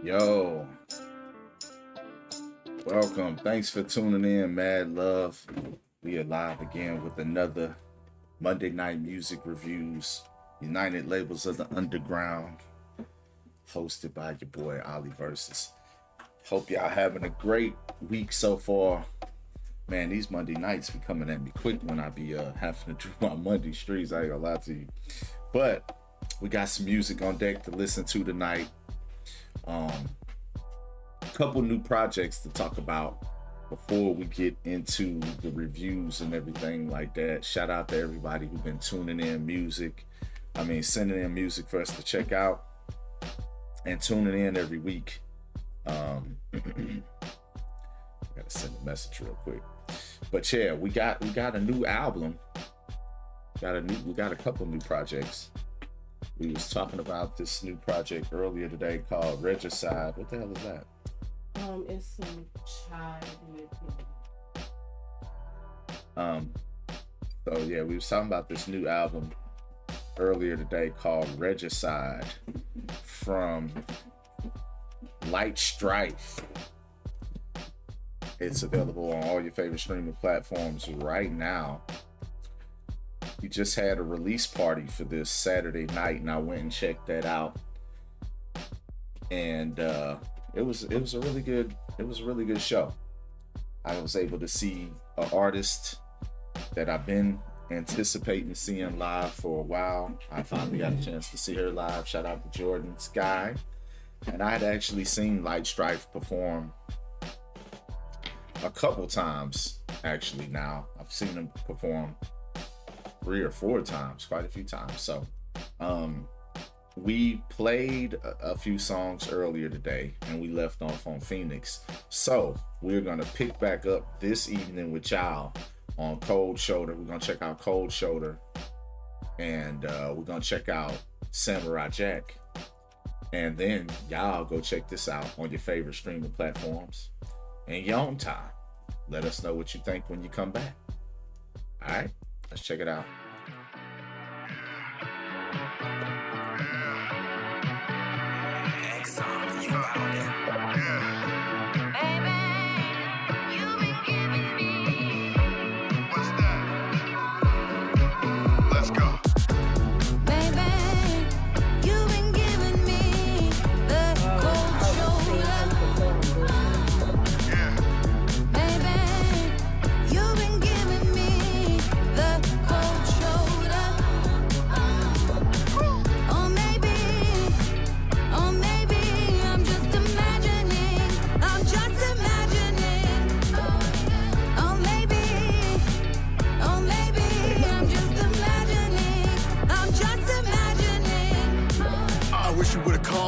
Yo, welcome. Thanks for tuning in, Mad Love. We are live again with another Monday Night Music Reviews, United Labels of the Underground, hosted by your boy, Oli Versus. Hope y'all having a great week so far. Man, these Monday nights be coming at me quick when I be having to do my Monday streets. I ain't gonna lie to you. But we got some music on deck to listen to tonight. Couple new projects to talk about before we get into the reviews and everything like that. Shout out to everybody who's been tuning in sending in music for us to check out and tuning in every week. I gotta send a message real quick. But yeah, we got a new album. We got a couple new projects. We was talking about this new project earlier today called Regicide. What the hell is that? It's some child So yeah, we was talking about this new album earlier today called Regicide from Light Strife. It's available on all your favorite streaming platforms right now. We just had a release party for this Saturday night, and I went and checked that out. And it was a really good show. I was able to see an artist that I've been anticipating seeing live for a while. I finally got a chance to see her live. Shout out to Jordan Sky. And I had actually seen Light Strife perform a couple times. Actually, now I've seen him perform 3 or 4 times, quite a few times. So we played a few songs earlier today and we left off on Phoenix. So we're gonna pick back up this evening with y'all on Cold Shoulder. We're gonna check out Cold Shoulder, and we're gonna check out Samurai Jack, and then y'all go check this out on your favorite streaming platforms in your own time. Let us know what you think when you come back. All right, let's check it out.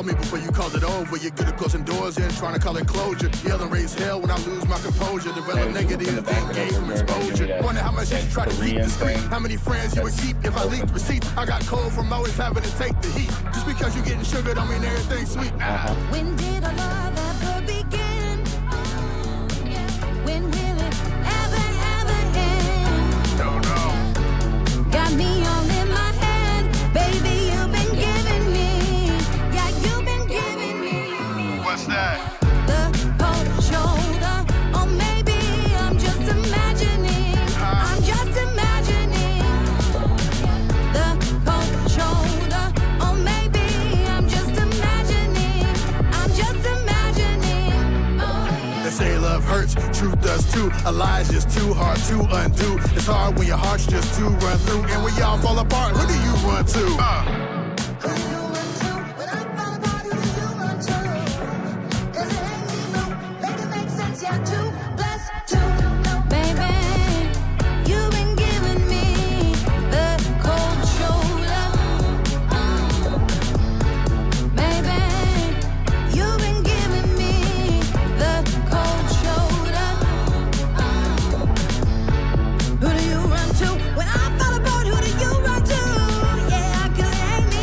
Me before you called it over. You're good at closing doors and trying to call it closure. Yell and raise hell when I lose my composure. Develop negative, then gain from exposure. Wonder how much you try to keep discreet. How many friends you would keep if I leaked receipts. I got cold from always having to take the heat. Just because you getting sugar don't mean everything's sweet. When did our love ever begin? When will it ever end? Don't know. Got me all in my head, baby. You've been giving me, yeah, you've been giving me. What's that? The cold shoulder, or maybe I'm just imagining. I'm just imagining. The cold shoulder, or maybe I'm just imagining. I'm just imagining. Oh, yeah. They say love hurts, truth does too. A lie's just too hard to undo. It's hard when your heart's just too run through. And when y'all fall apart, who do you run to? Who do you run to? When I fall apart, who do you run to? Does it hang me low? Make it make sense, yeah, 2 + 2. Baby, you've been giving me the cold shoulder. Baby, you've been giving me the cold shoulder. Who do you run to? When I fall apart, who do you run to? Yeah, 'cause it ain't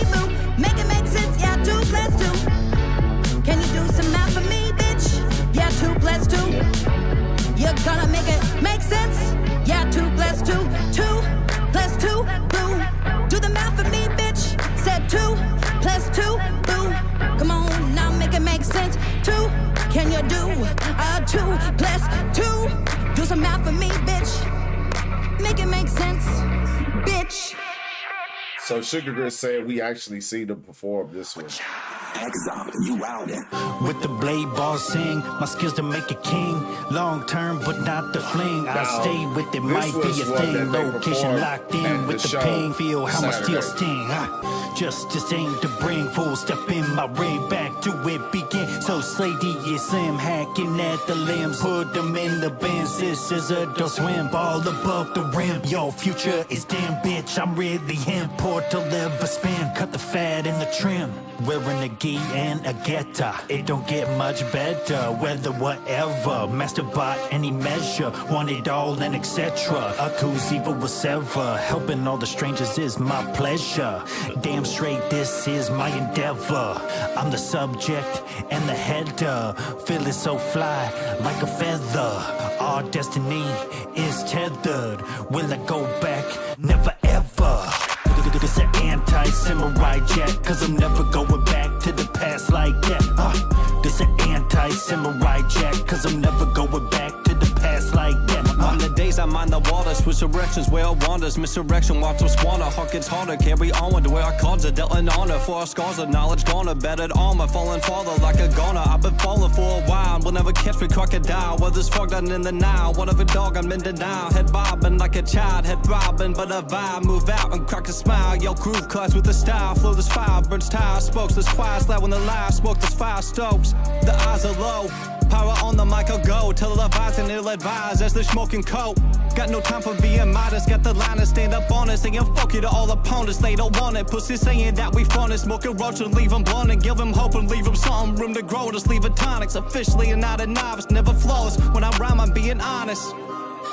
So Sugar Grit said we actually see them perform this one. With the blade ball sing, my skills to make a king. Long term, but not the fling. I stay with it, might be a thing. Location locked in with the pain. Feel how my steel sting. Justice aim to bring full step in my ring. Back to it begin. So slay DSM, hacking at the limbs. Put them in the bin. Sisters don't swim. Ball above the rim. Your future is damn, bitch. I'm really him. Portal ever spin. Cut the fat and the trim. Wearing a gi and a getter. It don't get much better. Whether whatever. Master by any measure. Want it all and etc. Aku's evil will sever. Helping all the strangers is my pleasure. Damn straight, this is my endeavor. I'm the subject and the header. Feeling so fly like a feather. Our destiny is tethered. Will I go back? Never ever. This an anti-samurai jack, cause I'm never going back to the past like that. This an anti-samurai jack, cause I'm never going back to the past like that. On the days I mind the water, switch directions where it wanders. Misdirection, watch them squander. Heart gets harder, carry onward to where our cards are dealt in honor. For our scars of knowledge goner, battered armor, falling farther like a goner. I've been falling for a while, will never catch me crocodile. Weather's fogged out in the Nile, whatever dog I'm in denial. Head bobbing like a child, head throbbing, but a vibe. Move out and crack a smile, yo groove class with the style. Flow this fire, burns tire, spokes this quiet, slap when the live smoke this fire stokes. The eyes are low. Power on the mic, I'll go. Televised and ill advised as they're smoking coke. Got no time for being modest. Got the line to stand up on it. Saying fuck you to all opponents. They don't want it. Pussy saying that we fun it. Smoke a roach and leave them blunt and give them hope and leave them something. Room to grow. Just leave it tonics. Officially and not a novice. Never flawless. When I rhyme, I'm being honest.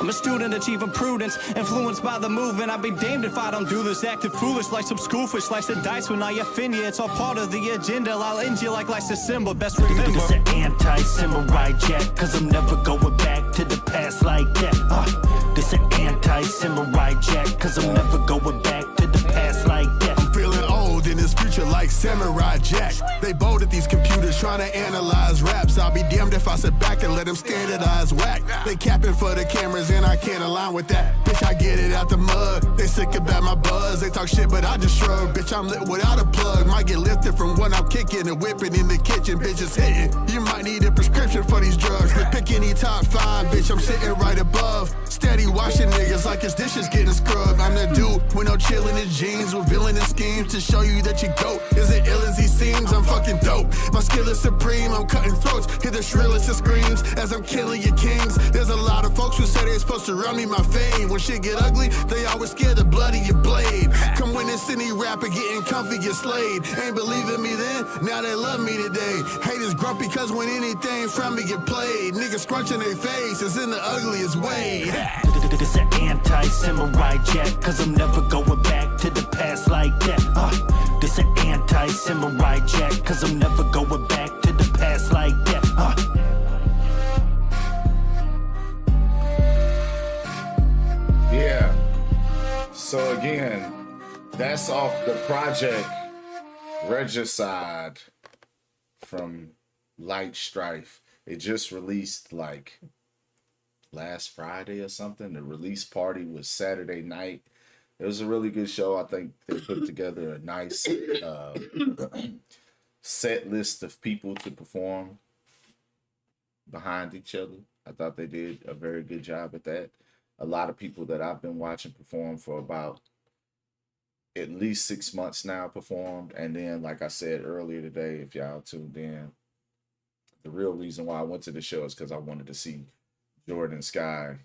I'm a student achieving prudence, influenced by the movement. I'd be damned if I don't do this, acting foolish like some schoolfish. Slice the dice when I offend you, it's all part of the agenda. I'll end you like life's a symbol, best remember. This an anti-samurai jack, cause I'm never going back to the past like that. This an anti-samurai jack, cause I'm never going back to the past like that. I'm feeling old in this future like Samurai Jack. They bold at these computers trying to analyze raps. I'll be damned if I sit back and let them standardize whack. They capping for the cameras and I can't align with that. Bitch, I get it out the mud. They sick about my buzz. They talk shit, but I just shrug. Bitch, I'm lit without a plug. Might get lifted from when I'm kicking and whipping in the kitchen. Bitches hitting. You might need a prescription for these drugs. But pick any top 5, bitch, I'm sitting right above. Steady washing niggas like his dishes getting scrubbed. I'm the dude with no chill in his jeans, with villainous schemes to show you that you go. Is it ill as he seems? I'm fucking dope. My skill is supreme. I'm cutting throats. Hear the shrillest of screams as I'm killing your kings. There's a lot of folks who say they're supposed to run me my fade. When shit get ugly, they always scare the blood of your blade. Come witness any rapper getting comfy, get slayed. Ain't believing me then, now they love me today. Haters grumpy cause when anything from me get played. Niggas scrunching their faces in the ugliest way. This an anti-samurai jack, cause I'm never going back to the past like that. This an anti-samurai jack, cause I'm never going back to the past like that. Yeah. So again, that's off the project Regicide from Light Strife. It just released like last Friday or something. The release party was Saturday night. It was a really good show. I think they put together a nice set list of people to perform behind each other. I thought they did a very good job at that. A lot of people that I've been watching perform for about at least 6 months now performed. And then, like I said earlier today, if y'all tuned in, the real reason why I went to the show is because I wanted to see Jordan Sky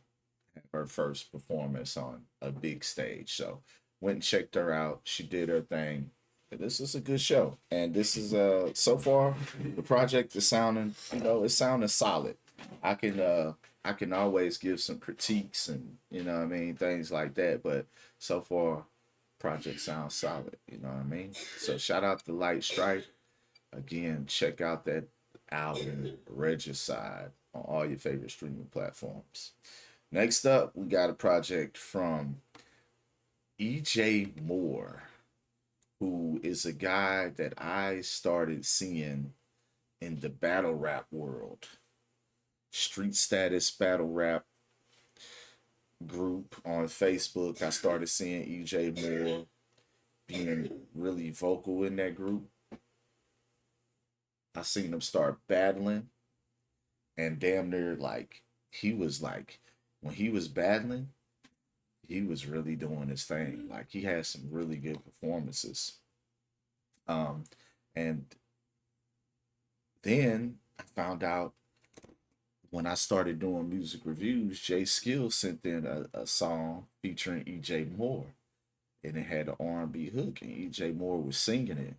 have her first performance on a big stage. So went and checked her out. She did her thing. This is a good show. And this is so far the project is sounding, it's sounding solid. I can always give some critiques and things like that, but so far project sounds solid, So shout out to Light Strife. Again, check out that album Regicide on all your favorite streaming platforms. Next up, we got a project from EJ Moore, who is a guy that I started seeing in the battle rap world. Street Status battle rap group on Facebook. I started seeing EJ Moore being really vocal in that group. I seen him start battling, and damn near like he was like when he was battling, he was really doing his thing. Like he had some really good performances. And then I found out when I started doing music reviews, Jay Skill sent in a song featuring E.J. Moore, and it had an R&B hook, and E.J. Moore was singing it.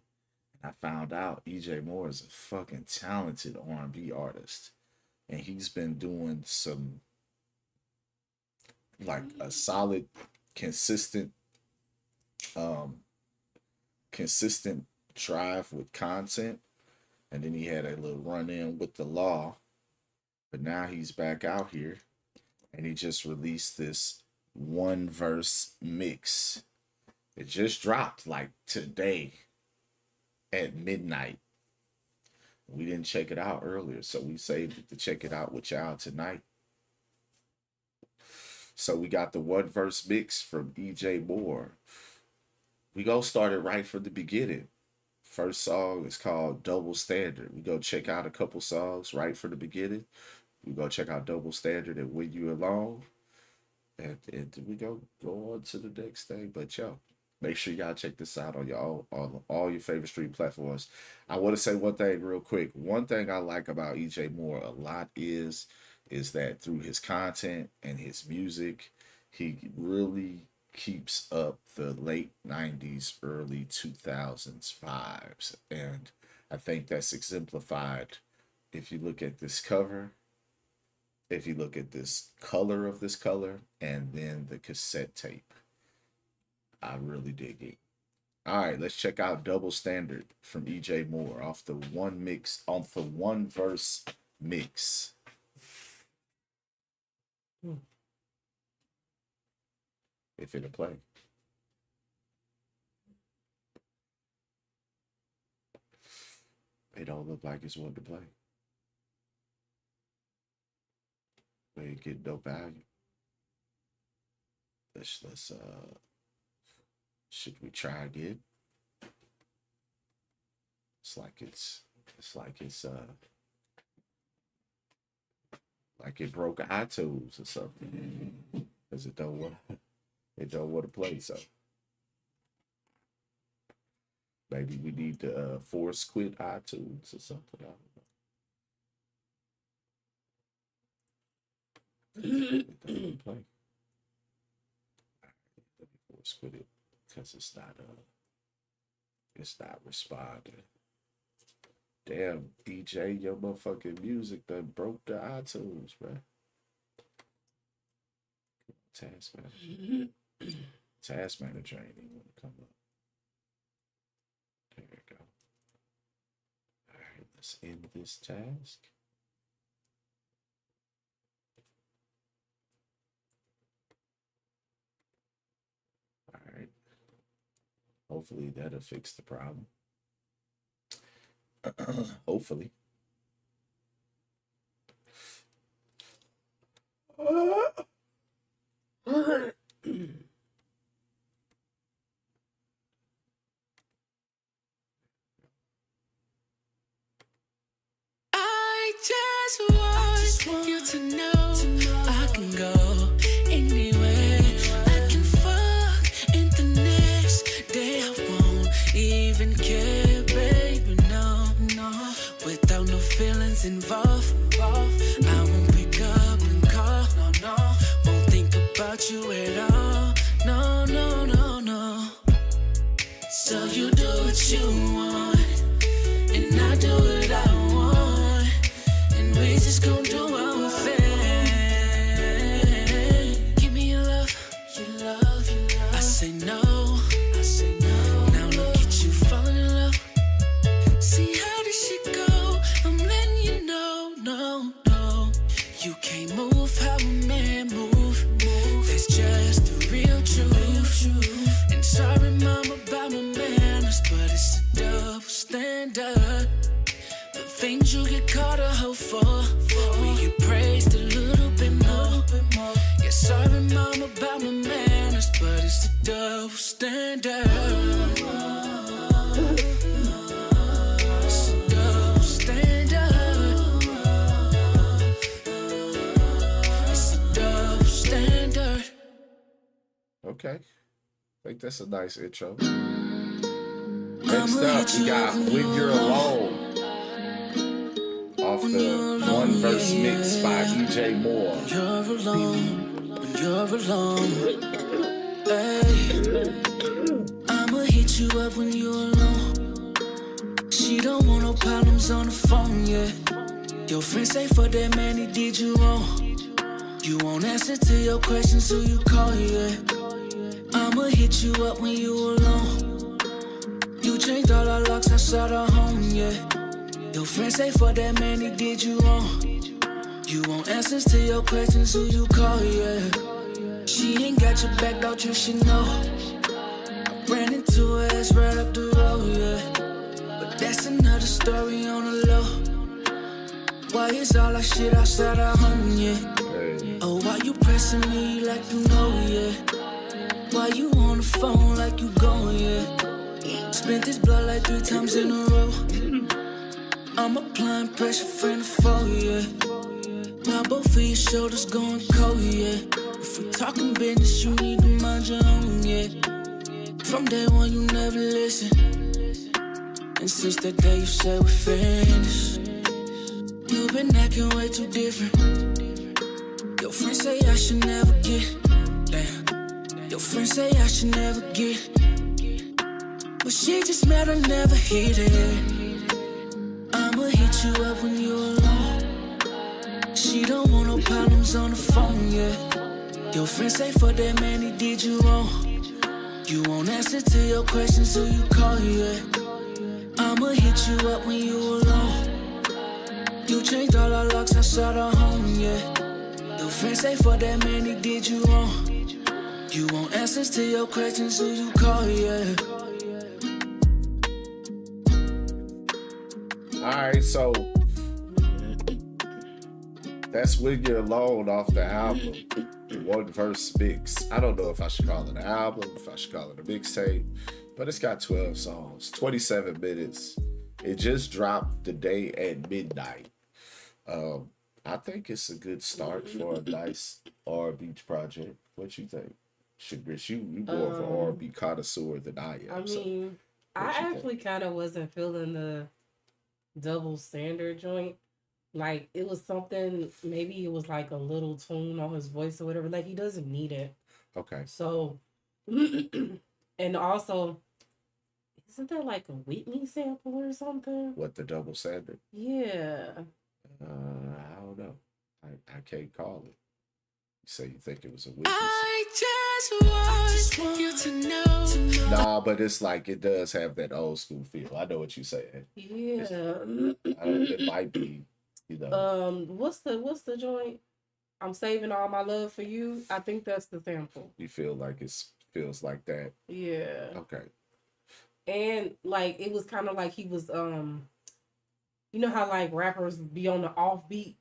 And I found out E.J. Moore is a fucking talented R&B artist, and he's been doing some like a solid, consistent, consistent drive with content. And then he had a little run in with the law, but now he's back out here, and he just released this 1-verse mix. It just dropped like today at midnight. We didn't check it out earlier, so we saved it to check it out with y'all tonight. So we got the 1-verse mix from E.J. Moore. We go start it right from the beginning. First song is called Double Standard. We go check out a couple songs right from the beginning. We go check out Double Standard and When You Alone. And we go on to the next thing. But yo, make sure y'all check this out on your all your favorite streaming platforms. I want to say one thing real quick. One thing I like about E.J. Moore a lot is that through his content and his music, he really keeps up the late 90s, early 2000s vibes. And I think that's exemplified if you look at this cover, if you look at this color of this color, and then the cassette tape. I really dig it. All right, let's check out Double Standard from E.J. Moore off the 1-verse mix. If it'll play. It don't look like it's one to play. We ain't getting no value. Let's should we try again? It's like it broke iTunes or something. Because it don't want to play, so maybe we need to force quit iTunes or something. I don't know. It doesn't play. Let me force quit it because it's not responding. Damn, EJ, your motherfucking music done broke the iTunes, bro. Task manager. Task manager ain't even gonna come up. There we go. All right, let's end this task. All right. Hopefully that'll fix the problem. Hopefully. I just want you to know I can go anywhere. I can fuck, and the next day I won't even care, baby. No, without no feelings involved. I won't pick up and call. No, won't think about you at all. No. So you do what you want, and I do what I want, and we just gon' do our thing. Give me your love, I say no. Now look at you falling in love. See how this shit go? I'm letting you know, no. You can't move how a man move. That's just the real truth. And sorry, mama, about my manners, but it's a double standard. The things you get caught a hoe for, we get praised a little bit more. Yeah, sorry, mama, about my manners, but it's a double standard. Okay. I think that's a nice intro. Next up, we got When You're Alone off the One Verse mix by EJ Moore. You're alone, when you're alone. Hey, I'ma hit you up when you're alone. She don't want no problems on the phone, yeah. Your friends say for that man he did you wrong. You won't answer to your questions, who you call, yeah. I'ma hit you up when you alone. You changed all our locks outside our home, yeah. Your friends say for that man he did you wrong. You want answers to your questions, who you call, yeah. She ain't got your back, thought you should know. I ran into her ass right up the road, yeah. But that's another story on the low. Why is all our shit outside our home, yeah? Oh, why you pressing me like you know, yeah? Why you on the phone like you going, yeah? Spent this blood like 3 times in a row. I'm applying pressure friend to foe, yeah. Now both of your shoulders going cold, yeah. If we're talking business, you need to mind your own, yeah. From day one, you never listen. And since that day you said we're finished, you've been acting way too different. Your friends say I should never get. Damn. Your friends say I should never get. But she just mad I never hit it. I'ma hit you up when you're alone. She don't want no problems on the phone, yeah. Your friends say for that man he did you wrong. You won't answer to your questions, who you call, yeah. I'ma hit you up when you alone. You changed all our locks outside our home, yeah. Your friends say for that man he did you wrong. You want answers to your questions, who you call, yeah. Alright, so that's When You're Alone off the album. One Verse mix. I don't know if I should call it an album, if I should call it a mixtape, but it's got 12 songs, 27 minutes. It just dropped the day at midnight. I think it's a good start for a nice R&B project. What you think? Chris, you more of an R&B connoisseur than I am. I mean, I actually kind of wasn't feeling the double standard joint. Like, it was something, maybe it was like a little tone on his voice or whatever. Like, he doesn't need it. Okay. So, and also, isn't there like a Whitney sample or something? What, the double standard? Yeah. I don't know. I can't call it. You say you think it was a Whitney? I just want you to know. Nah, but it's like it does have that old school feel. I know what you're saying. Yeah. It might be, you know. What's the joint? I'm saving all my love for you. I think that's the sample. You feel like it feels like that. Yeah. Okay. And like it was kind of like he was you know how like rappers be on the offbeat?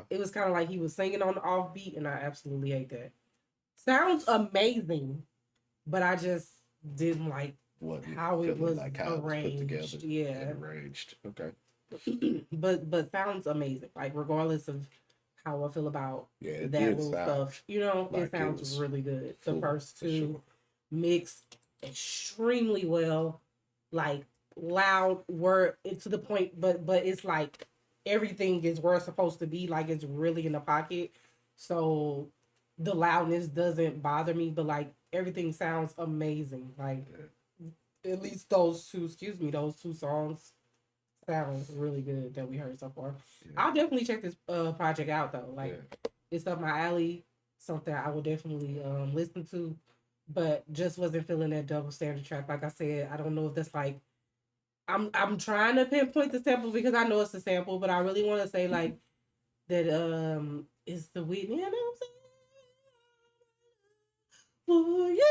It was kind of like he was singing on the offbeat, and I absolutely hate that. Sounds amazing, but I just didn't like how it was like how arranged. It was put together. Yeah. And arranged. Okay. but sounds amazing. Like regardless of how I feel about that little stuff, you know, like it sounds really good. The cool, first two sure. mixed extremely well, like loud word to the point, but it's like everything is where it's supposed to be, like it's really in the pocket. So the loudness doesn't bother me, but like everything sounds amazing. Like at least those two songs sound really good that we heard so far. Yeah. I'll definitely check this project out though. Like it's up my alley, something I will definitely listen to, but just wasn't feeling that double standard track. Like I said, I don't know if that's like I'm trying to pinpoint the sample because I know it's a sample, but I really want to say like that it's the Whitney, you know what I'm saying? For you.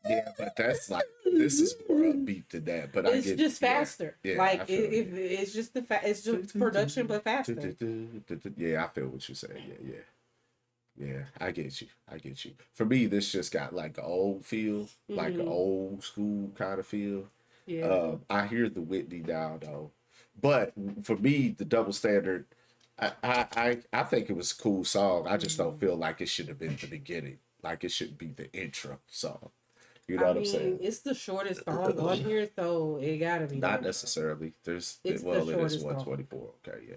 Yeah, but that's like this is more upbeat than that. But it's I get just faster. Yeah, like it's just it's just production, but faster. Yeah, I feel what you're saying. Yeah. I get you. For me, this just got like an old feel, like an old school kind of feel. Yeah. I hear the Whitney now though, but for me, the double standard, I think it was a cool song. I just don't feel like it should have been the beginning. Like it should be the intro song. You know what I'm saying? It's the shortest song on here, so it gotta be. Not necessarily. It's the it is shortest song. 124. Okay, yeah.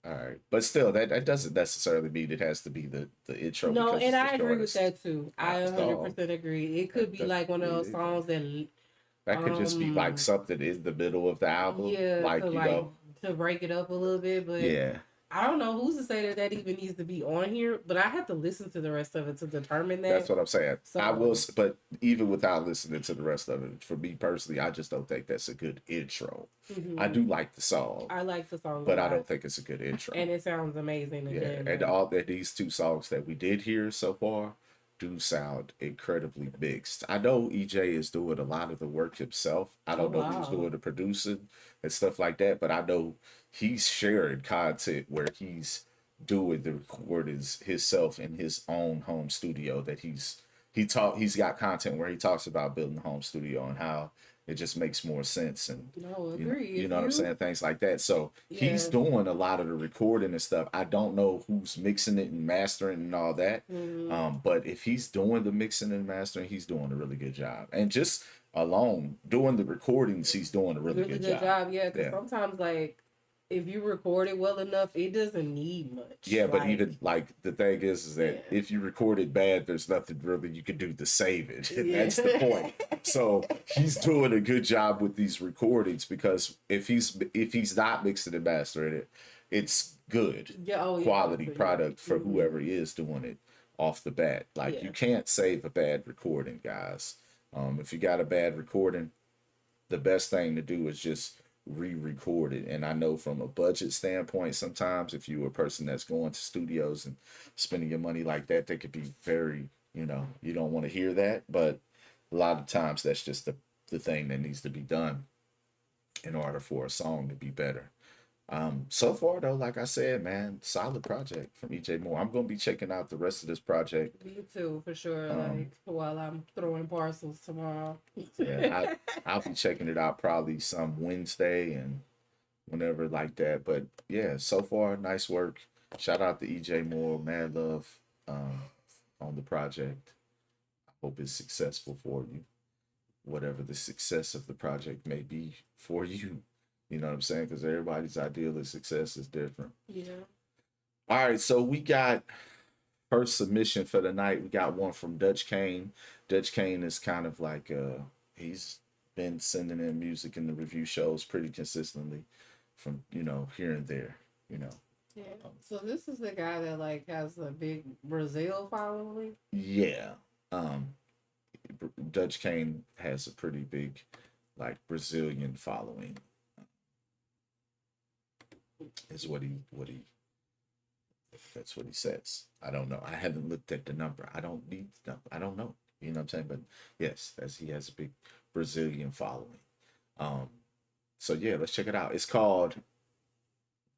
All right, but still, that doesn't necessarily mean it has to be the intro. No, because and it's the I agree with shortest. that too. I That's 100% agree. It could be That- like one of those yeah. songs that, That could just be like something in the middle of the album, yeah, like to you like know, to break it up a little bit. But yeah. I don't know who's to say that even needs to be on here. But I have to listen to the rest of it to determine that. That's what I'm saying. So- I will, but even without listening to the rest of it, for me personally, I just don't think that's a good intro. I do like the song, I like the song, but a I lot, don't think it's a good intro. and it sounds amazing. Yeah, Again, and all that these two songs that we did hear so far do sound incredibly mixed. I know EJ is doing a lot of the work himself. I don't know who's wow. doing the producing and stuff like that, but I know he's sharing content where he's doing the recordings himself in his own home studio that he's got content where he talks about building a home studio and how it just makes more sense and no, you know, agree. you know what I'm saying, things like that. So he's Yeah. doing a lot of the recording and stuff. I don't know who's mixing it and mastering and all that, but if he's doing the mixing and mastering, he's doing a really good job. And just alone doing the recordings, he's doing a really good job. Yeah, because sometimes like if you record it well enough, it doesn't need much. Yeah, but Like, even like the thing is that if you record it bad, there's nothing really you can do to save it. That's the point. So he's doing a good job with these recordings because if he's not mixing and mastering it, it's good quality product for whoever is doing it off the bat. Like you can't save a bad recording, guys. If you got a bad recording, the best thing to do is just re-record it. And I know from a budget standpoint, sometimes if you're a person that's going to studios and spending your money like that, they could be very, you don't want to hear that, but a lot of times that's just the thing that needs to be done in order for a song to be better. So far though, like I said, man, solid project from EJ Moore. I'm gonna be checking out the rest of this project. Me too, for sure. Like while I'm throwing parcels tomorrow. Yeah, I'll be checking it out probably some Wednesday and whenever like that. But yeah, so far, nice work. Shout out to EJ Moore, mad love on the project. I hope it's successful for you, whatever the success of the project may be for you. You know what I'm saying? Because everybody's ideal of success is different. Yeah. All right, so we got first submission for the night. We got one from Dutch Kane. Dutch Kane is kind of like he's been sending in music in the review shows pretty consistently from here and there. Yeah. So this is the guy that like has a big Brazil following. Yeah. Dutch Kane has a pretty big like Brazilian following. Is what he that's what he says. I don't know. I haven't looked at the number. I don't need the number. I don't know. You know what I'm saying? But yes, as he has a big Brazilian following. So yeah, let's check it out. It's called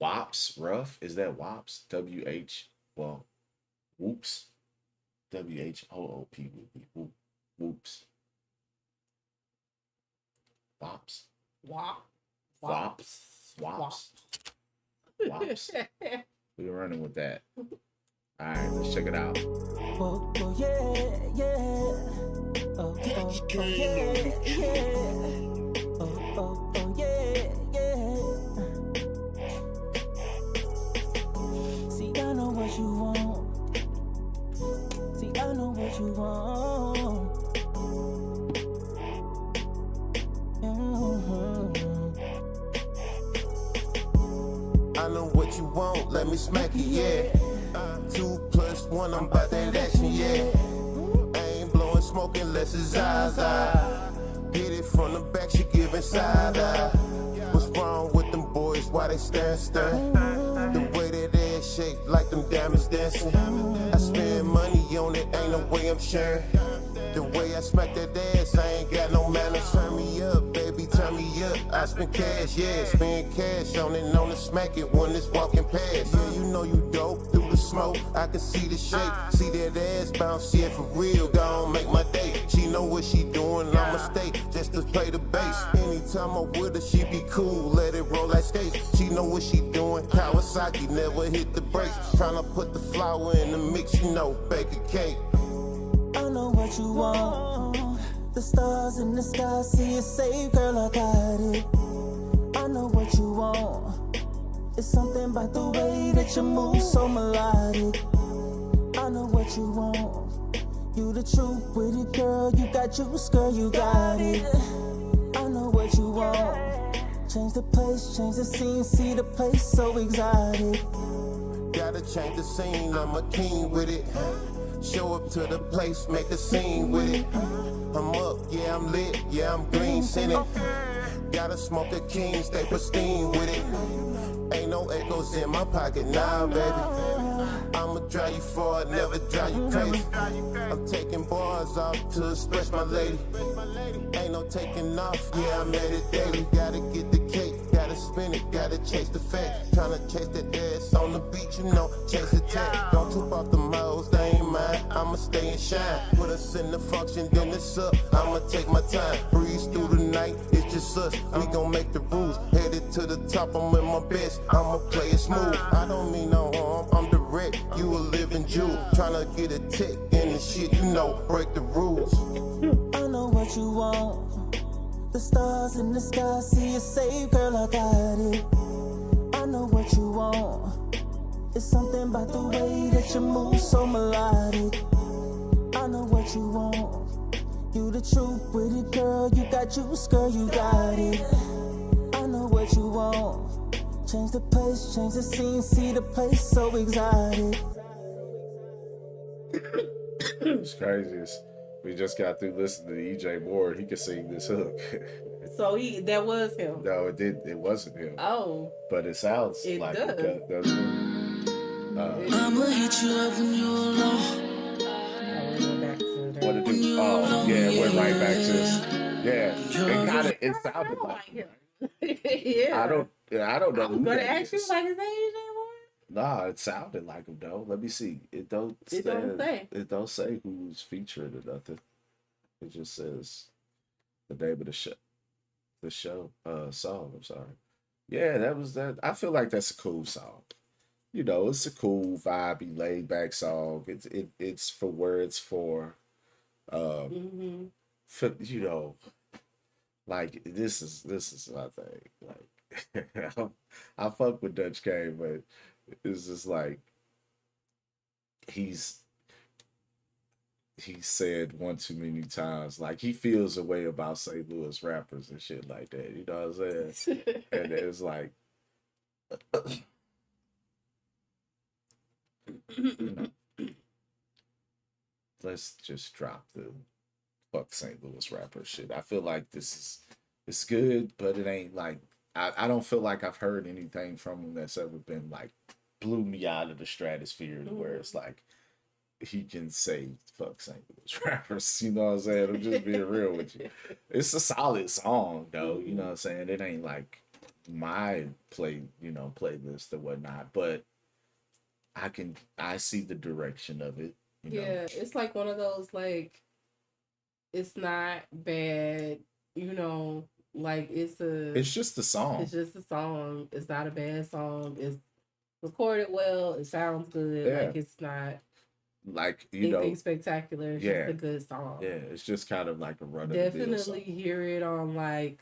Wops Rough. Is that Wops? W-H, well, Whoops. W-H-O-O-P. Whoops. Wops. Wops. Wops. Wops. We're running with that. All right, let's check it out. Oh, yeah, yeah. Oh, yeah, yeah. Oh, yeah, yeah. See, I know what you want. See, I know what you want. I know what you want, let me smack it, yeah. 2 plus 1, I'm about that action, yeah. I ain't blowing smoke unless it's Zaza. Hit it from the back, she giving side eye. What's wrong with them boys, why they stand? The way that they shake like them diamonds dancing. I spend money on it, ain't no way I'm sharing. The way I smack that ass, I ain't got no manners. Turn me up, baby, turn me up. I spend cash, yeah, spend cash on it, on the smack it when it's walking past. Yeah, you know you dope through the smoke. I can see the shape, see that ass bounce, yeah, for real. Gon' make my day. She know what she doing, I'ma stay just to play the bass. Anytime I'm with her, she be cool, let it roll like skates. She know what she doing, Kawasaki never hit the brakes. Tryna put the flour in the mix, bake a cake. I know what you want. The stars in the sky, see it safe, girl, I got it. I know what you want. It's something about the way that you move, so melodic. I know what you want. You the truth with it, girl. You got juice, girl, you got it. I know what you want. Change the place, change the scene, see the place so exotic. Gotta change the scene, I'm a king with it. Show up to the place, make a scene with it. I'm up, yeah, I'm lit, yeah, I'm green, send it. Gotta smoke a king, stay pristine with it. Ain't no echoes in my pocket now, baby. I'ma drive you forward, never drive you crazy. I'm taking bars off to express my lady. Ain't no taking off, yeah, I'm at it daily. Gotta get the cake, gotta spin it, gotta chase the fat. Tryna chase the ass on the beach, you know, chase the tag. Don't trip off the moles, they ain't mine, I'ma stay and shine. Put us in the function, then it's up, I'ma take my time. Breeze through the night, it's just us, we gon' make the rules. Headed to the top, I'm in my best, I'ma play it smooth. I don't mean no harm, I'm direct, you a living Jew. Tryna get a tick in the shit, you know, break the rules. I know what you want. The stars in the sky, see it safe, girl, I got it. I know what you want. It's something about the way that you move, so melodic. I know what you want. You the truth with it, girl. You got juice, girl, you got it. I know what you want. Change the place, change the scene, see the place so exotic. It's crazy. We just got through listening to EJ Moore. He could sing this hook. So that was him. No, it did. It wasn't him. Oh, But it sounds it like does. it doesn't it? I'ma hit you up when you're alone. I went back to that. What it do? Oh, yeah, it went right back to this. Yeah, it sounded like him. Yeah. I don't know. I was who gonna that ask you is. like his age anymore. Nah, it sounded like him though. Let me see. It don't say. It don't say who's featured or nothing. It just says the name of the show song. I'm sorry. Yeah, that was that. I feel like that's a cool song. You know, it's a cool, vibey, laid back song. It's for words for for, you know, like this is my thing. Like I fuck with Dutch Kane, but it's just like he's said one too many times, like he feels a way about St. Louis rappers and shit like that. You know what I'm saying? And it's like, you know, let's just drop the fuck St. Louis rapper shit. I feel like it's good, but it ain't like I don't feel like I've heard anything from him that's ever been like blew me out of the stratosphere to where it's like he can say fuck St. Louis rappers. You know what I'm saying? I'm just being real with you. It's a solid song though. You know what I'm saying? It ain't like my playlist or whatnot, but I see the direction of it. You know? Yeah, it's like one of those like it's not bad, you know, like it's just a song. It's just a song. It's not a bad song. It's recorded well. It sounds good. Yeah. Like it's not like anything spectacular. It's yeah, just a good song. Yeah, it's just kind of like a run of Definitely hear it on like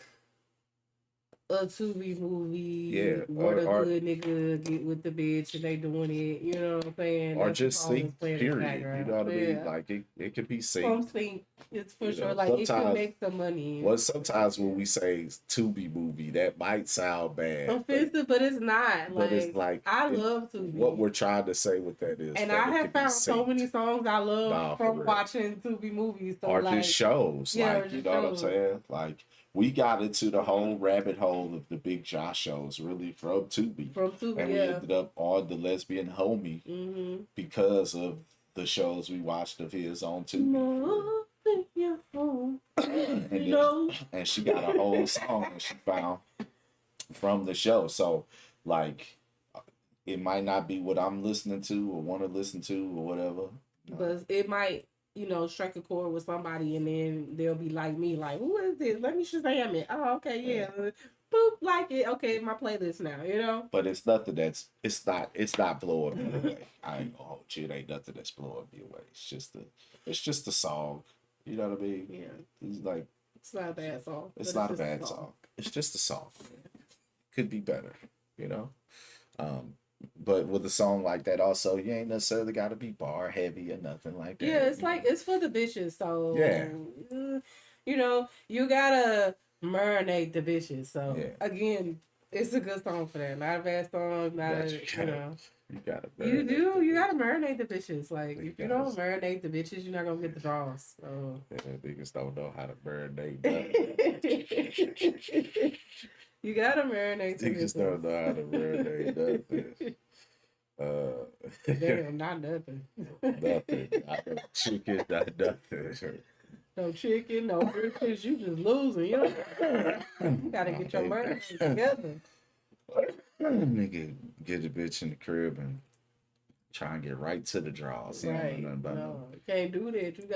a Tubi movie. Yeah, where the good nigga get with the bitch and they doing it. You know what I'm saying? Or That's just the song sing. that's playing in the Period. You background. know what I mean? Yeah. Like it could be sing. Something it's for You sure. know, Like it can sometimes- make some money. Well, sometimes when we say Tubi movie, that might sound bad. Offensive, but it's not. But it's like I love Tubi. What we're trying to say with that is, and that I it have could be found so synced. many songs I love Nah, for from real. watching Tubi movies. So or like, just shows. yeah, or Like, you just know what I'm shows. saying? Like, we got into the whole rabbit hole of the Big Josh shows really from Tubi. From Tubi, and we yeah. ended up on the Lesbian Homie Mm-hmm. because of the shows we watched of his on Tubi. No, you're home. And, then- No. and she got a whole song that she found from the show. So, like, it might not be what I'm listening to or want to listen to or whatever. But it might, you know, strike a chord with somebody, and then they'll be like me, like, "Who is this? Let me Shazam it." Oh, okay, yeah. Boop, like it. Okay, my playlist now. You know. But it's nothing it's not blowing me away. I ain't gonna hold you. It ain't nothing that's blowing me away. It's just a song. You know what I mean? Yeah. He's like, It's not a bad song. it's but not a just bad song. It's just a song. Could be better, you know? But with a song like that, also, you ain't necessarily got to be bar heavy or nothing like that. Yeah, it's like, it's for the bitches. So, Yeah. You know, you gotta marinate the bitches. So, Yeah. again, it's a good song for that. Not a bad song. Not a, you know. You gotta You gotta marinate the bitches. Like, if you don't gotta- marinate the bitches, you're not gonna get the draws. So. Yeah, niggas don't know how to marinate nothing. You gotta marinate the Niggas don't know how to marinate nothing. Damn, not nothing. Nothing. Not no chicken, not nothing. No chicken, no bitches. You just losing. You gotta get your marinade together. Nigga, get a bitch in the crib and try and get right to the draws. You Right. don't know nothing about No, you can't do that. You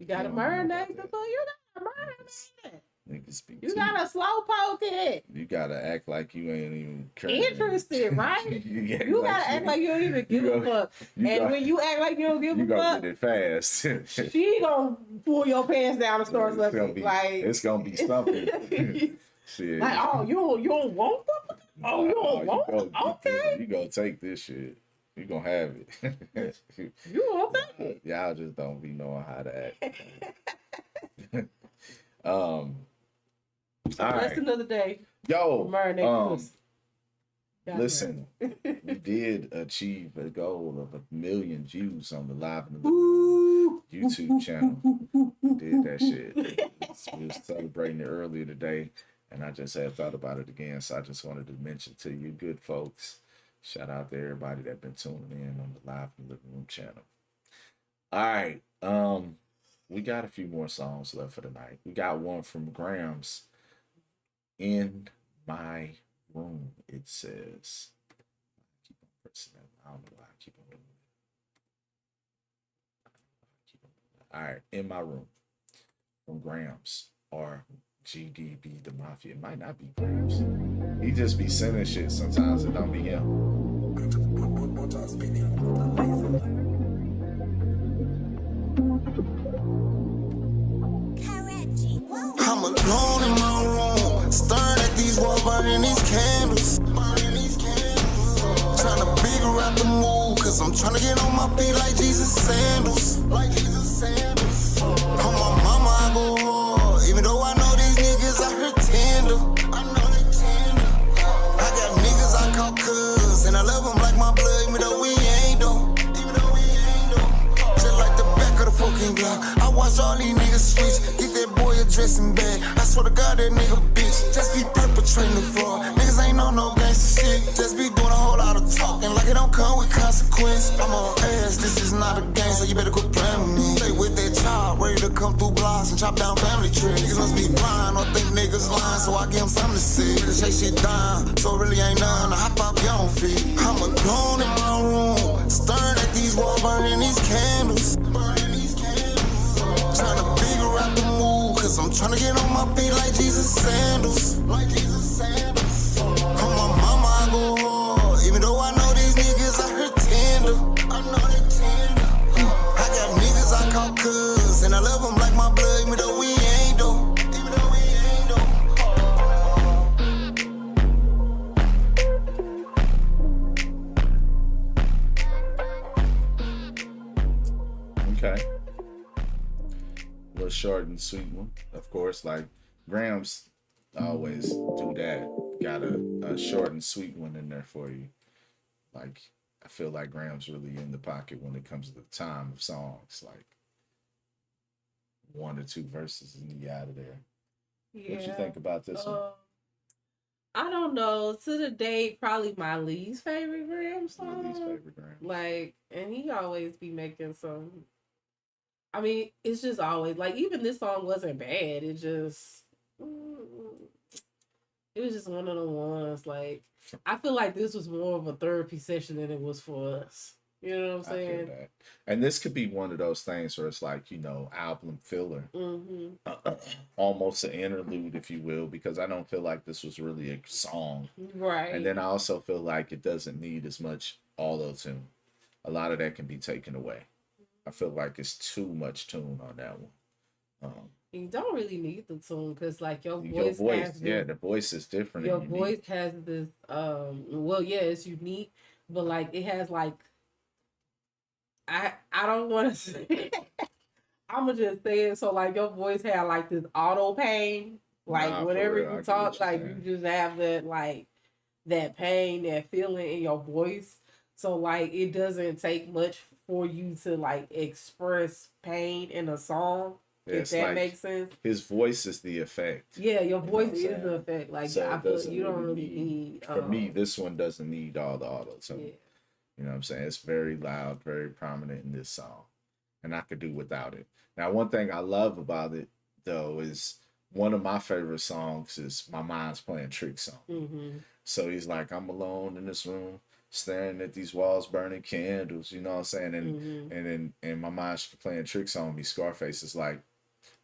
gotta don't know marinate about the food. You gotta marinate it. niggas be You too- gotta slow poke it. You gotta act like you ain't even Interested, right? You gotta act like you don't even give a fuck. And when you act like you don't give you a gonna fuck, get it fast. she gonna pull your pants down and start sucking. Like, it's gonna be something. Shit. like, oh, you don't want them? Oh, you don't want them? Okay. You gonna take this shit. You gonna have it. You want that? Y'all just don't be knowing how to act. All That's right. another day. Yo, Marinate pussy. Got listen, we did achieve a goal of 1 million views on the Live in the Living Room YouTube channel. We did that shit. We was celebrating it earlier today, and I just had thought about it again, so I just wanted to mention to you good folks. Shout out to everybody that been tuning in on the Live in the Living Room channel. All right, we got a few more songs left for tonight. We got one from Grams, In My Room, it says. I keep on pressing that. I don't know why I keep on doing that. All right, In My Room from Grams or GDB the Mafia. It might not be Grams. He just be sending shit sometimes. It don't be him. I'm alone in my room, staring at these walls, burning these candles. Trying to figure out the move, cause I'm trying to get on my feet like Jesus sandals. On my mama, I go hard, even though I know these niggas out here tender. I got niggas I call cuz, and I love them like my blood, even though we ain't though. Just like the back of the fucking Glock, I watch all these niggas switch. Get that boy a dressing bag. I swear to God, that nigga bitch. Just be perpetrating the fraud. Niggas ain't on no gangsta shit. Just be doing a whole lot of talking like it don't come with consequence. I'm on ass, this is not a game, so you better quit playing with me. Stay with that child, ready to come through blocks and chop down family trees. Niggas must be blind or think niggas lying, so I give them something to see. To shake shit down, so it really ain't none to hop up your own feet. I'm alone in my room, staring at these walls, burning these candles. Trying to figure out the move, cause I'm trying to get on my feet like Jesus sandals. On my mama, I go hard, even though I know these niggas out here tender. I got niggas I call cuz, and I love them like my blood, even though we ain't though. Okay. A little short and sweet one, of course. Like Grams always do that. Got a short and sweet one in there for you. Like I feel like Grams really in the pocket when it comes to the time of songs. Like 1 or 2 verses and you out of there. What you think about this one? I don't know. To the date, probably my least favorite Graham song. Your least favorite Grams? Like, and he always be making some. I mean, it's just always like even this song wasn't bad. It just, it was just one of the ones. Like, I feel like this was more of a therapy session than it was for us. You know what I'm I feel saying? that. And this could be one of those things where it's like, you know, album filler. Almost an interlude, if you will, because I don't feel like this was really a song. Right. And then I also feel like it doesn't need as much auto-tune. A lot of that can be taken away. I feel like it's too much tune on that one. You don't really need the tune because like your Your voice voice, has yeah, this, the voice is different. your And unique. voice has this well yeah it's unique, but like it has like I don't want to say I'm gonna just say it. So like your voice had like this auto pain, like Nah, for whenever real, I you get talk, what you're like saying. you just have that like that pain, that feeling in your voice. So like it doesn't take much for you to like express pain in a song, Yeah, if it's that like makes sense. his voice is the effect. Yeah, your You know voice what I'm is the saying? effect. Like So I it feel doesn't you don't really really need for me, this one doesn't need all the auto tune. yeah. You know what I'm saying? It's very loud, very prominent in this song. And I could do without it. Now, one thing I love about it though is one of my favorite songs is My Mind's Playing Tricks on. Mm-hmm. So he's like, I'm alone in this room, staring at these walls, burning candles. You know what I'm saying? And my mind's playing tricks on me. Scarface is like,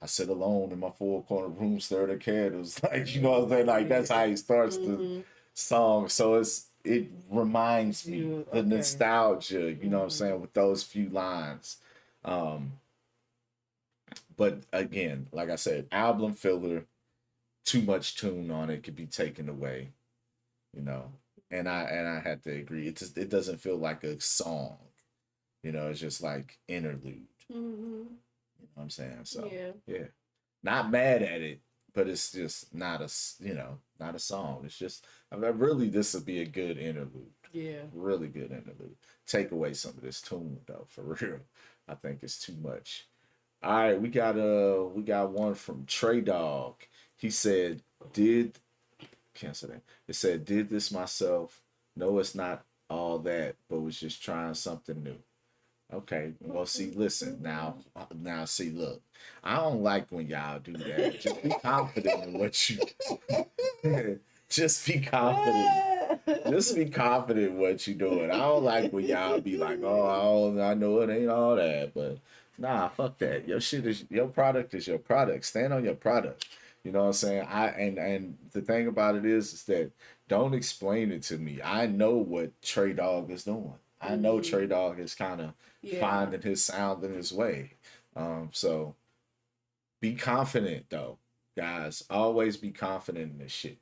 I sit alone in my four corner room, stare at candles. Like, you know what I'm saying? Like that's how he starts the song. So it reminds me the nostalgia. You know what I'm saying? With those few lines. But again, like I said, album filler, too much tune on it could be taken away. You know, and I had to agree. It doesn't feel like a song. You know, it's just like interlude. Mm-hmm. You know what I'm saying? So Yeah. Not mad at it, but it's just not not a song. It's just really this would be a good interlude. Yeah. Really good interlude. Take away some of this tune though, for real. I think it's too much. All right, we got one from Trey Dog. He said, cancel that. It said, did this myself. No, it's not all that, but was just trying something new. Okay, well, see, listen, now, see, look, I don't like when y'all do that. Just be confident in what you, just be confident. Just be confident in what you doing. I don't like when y'all be like, oh, I know it ain't all that, but nah, fuck that. Your product is your product. Stand on your product. You know what I'm saying? And the thing about it is that don't explain it to me. I know what Trey Dog is doing. I know Trey Dog is kind of finding his sound in his way. So be confident though, guys. Always be confident in this shit.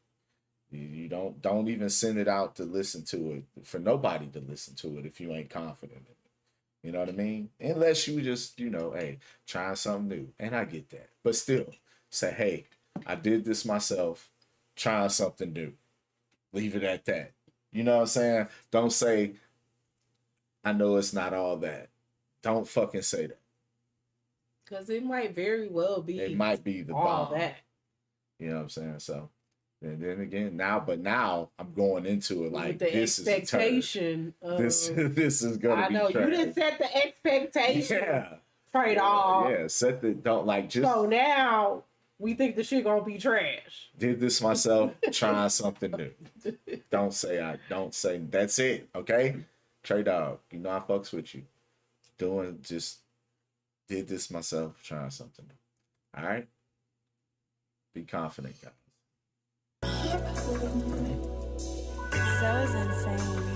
You don't even send it out to listen to it for nobody to listen to it if you ain't confident in it. You know what I mean? Unless you just, hey, trying something new. And I get that. But still, say, hey, I did this myself, trying something new. Leave it at that. You know what I'm saying? Don't say, I know it's not all that. Don't fucking say that. Because it might very well be. It might be the all bomb. that. You know what I'm saying? So, and then again, now I'm going into it like with the this expectation is this is gonna be. I know trash. you didn't set the expectation. Yeah. Trade off. Yeah, set the don't like just. So now we think the shit gonna be trash. Did this myself, trying something new. Don't say that's it, okay? Trey Dog, you know I fucks with you. Did this myself, trying something new. All right? Be confident, guys. So is insane.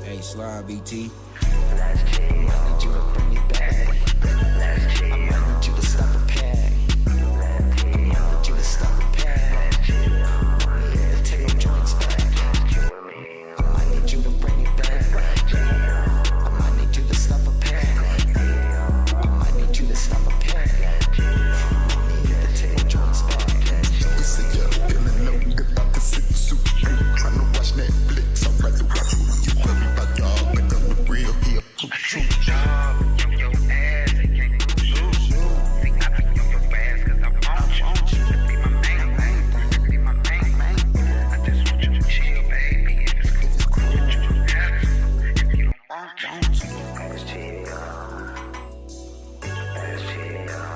Hey, Slime BT. Last year, I need you to bring it back. Last year, I might need you to stop a pack. I might need you to stop a pack. Yeah, take them joints back. I might need you to bring it back. I might need you to stop a pack. I might need you to stop a pack. Yeah, take them joints back. We say yeah, feeling low, about to sit suit. Ain't trying to watch Netflix. I'd rather watch what you worry about, y'all. But I'm the real here.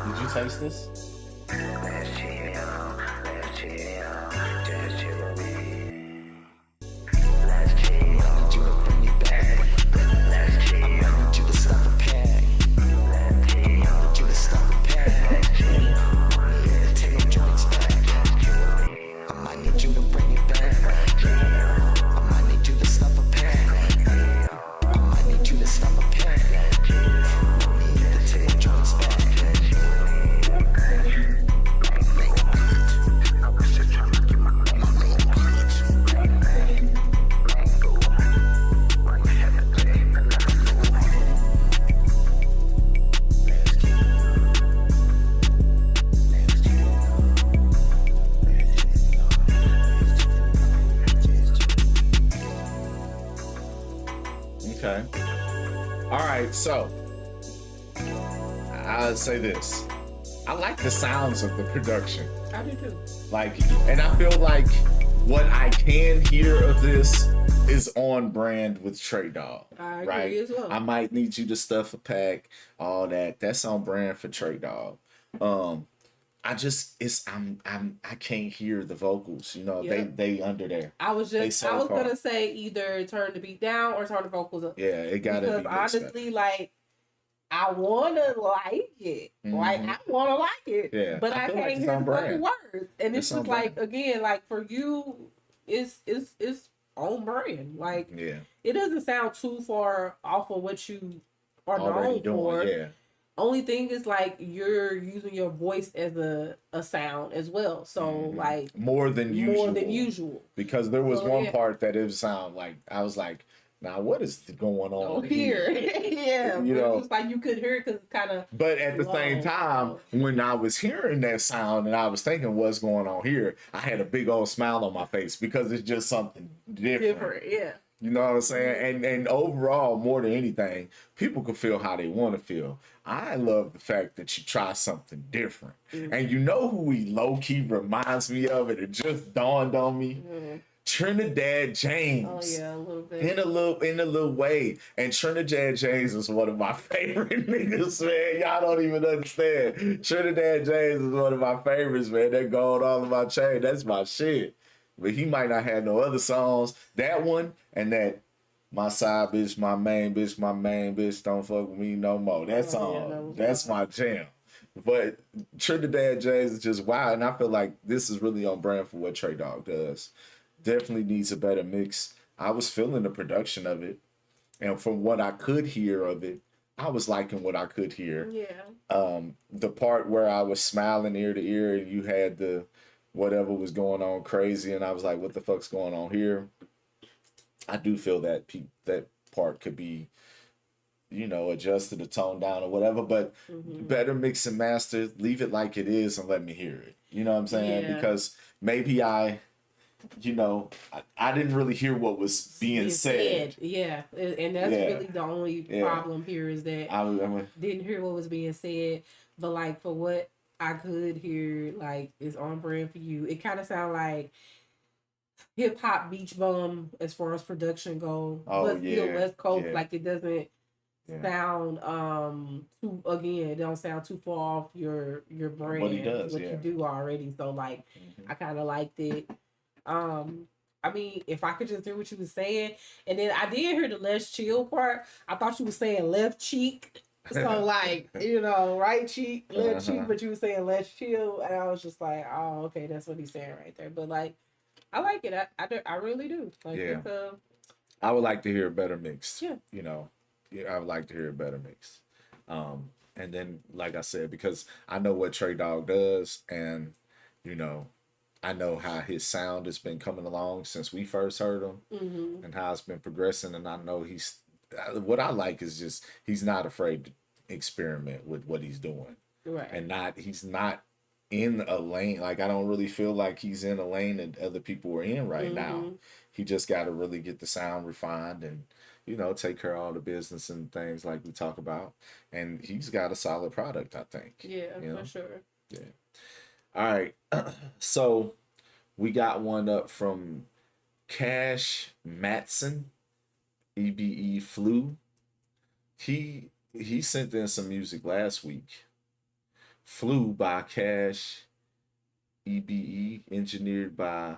Did you taste this? Stop a pack. Okay. All right, so I'll say this. I like the sounds of the production. I do too. Like, and I feel like what I can hear of this is on brand with Trey Dog. I agree right? as well. I might need you to stuff a pack, all that. That's on brand for Trey Dog. I can't hear the vocals. You know, Yep. they under there. I was gonna say either turn the beat down or turn the vocals up. Yeah, it gotta be. Because honestly, like, I wanna like it. Like, I wanna like it. Yeah, But I I feel can't like it's hear on the fucking brand. words. And it's It's on just like, brand. again, like for you, it's on brand. Like, Yeah, it doesn't sound too far off of what you are already known for. doing. Yeah, Only thing is, like, you're using your voice as a sound as well. So like more than usual. Because there was So, one yeah. part that it sound like I was like, now what is going on Here. Yeah. You But know. it's just like you could hear it because it's kind of. But at the same time, when I was hearing that sound and I was thinking what's going on here, I had a big old smile on my face because it's just something different. Yeah. You know what I'm saying? And overall, more than anything, people can feel how they want to feel. I love the fact that you try something different. And you know who he low-key reminds me of? It just dawned on me. Trinidad James. Oh yeah, a little bit. In a little way. And Trinidad James is one of my favorite niggas, man. Y'all don't even understand. Trinidad James is one of my favorites, man. That gold all in my chain. That's my shit. But he might not have no other songs. That one and that my side bitch, my main bitch, don't fuck with me no more. That song, that's my jam. But Trinidad James is just wild. And I feel like this is really on brand for what Trey Dog does. Definitely needs a better mix. I was feeling the production of it. And from what I could hear of it, I was liking what I could hear. Yeah. The part where I was smiling ear to ear and you had the whatever was going on crazy and I was like, what the fuck's going on here? I do feel that that part could be, you know, adjusted, the tone down or whatever, but better mix and master, leave it like it is and let me hear it. You know what I'm saying? Yeah. Because maybe I didn't really hear what was being said. Yeah. And that's really the only problem here is that I didn't hear what was being said. But like for what I could hear, like, is on brand for you. It kind of sound like hip hop beach bum as far as production goes, but still West Coast. Yeah. Like, it doesn't sound too, again, it don't sound too far off your brand. What he does, what you do already. So like, I kind of liked it. I mean, if I could just hear what you was saying, and then I did hear the less chill part. I thought you was saying left cheek. So like, you know, right cheek, left cheek, but you were saying less chill, and I was just like, oh, okay, that's what he's saying right there. But like, I like it. I really do. Like, Yeah. it's, I would like to hear a better mix. Yeah. You know, I would like to hear a better mix. And then, like I said, because I know what Trey Dog does, and you know, I know how his sound has been coming along since we first heard him, and how it's been progressing. And I know what I like is just he's not afraid to experiment with what he's doing, right? And he's not in a lane. Like, I don't really feel like he's in a lane that other people are in right now. He just got to really get the sound refined and, you know, take care of all the business and things like we talk about. And he's got a solid product, I think. Yeah, you know? for sure. Yeah. All right. So we got one up from Cash Matson, EBE Flu. He sent in some music last week. Flew by Cash, EBE, engineered by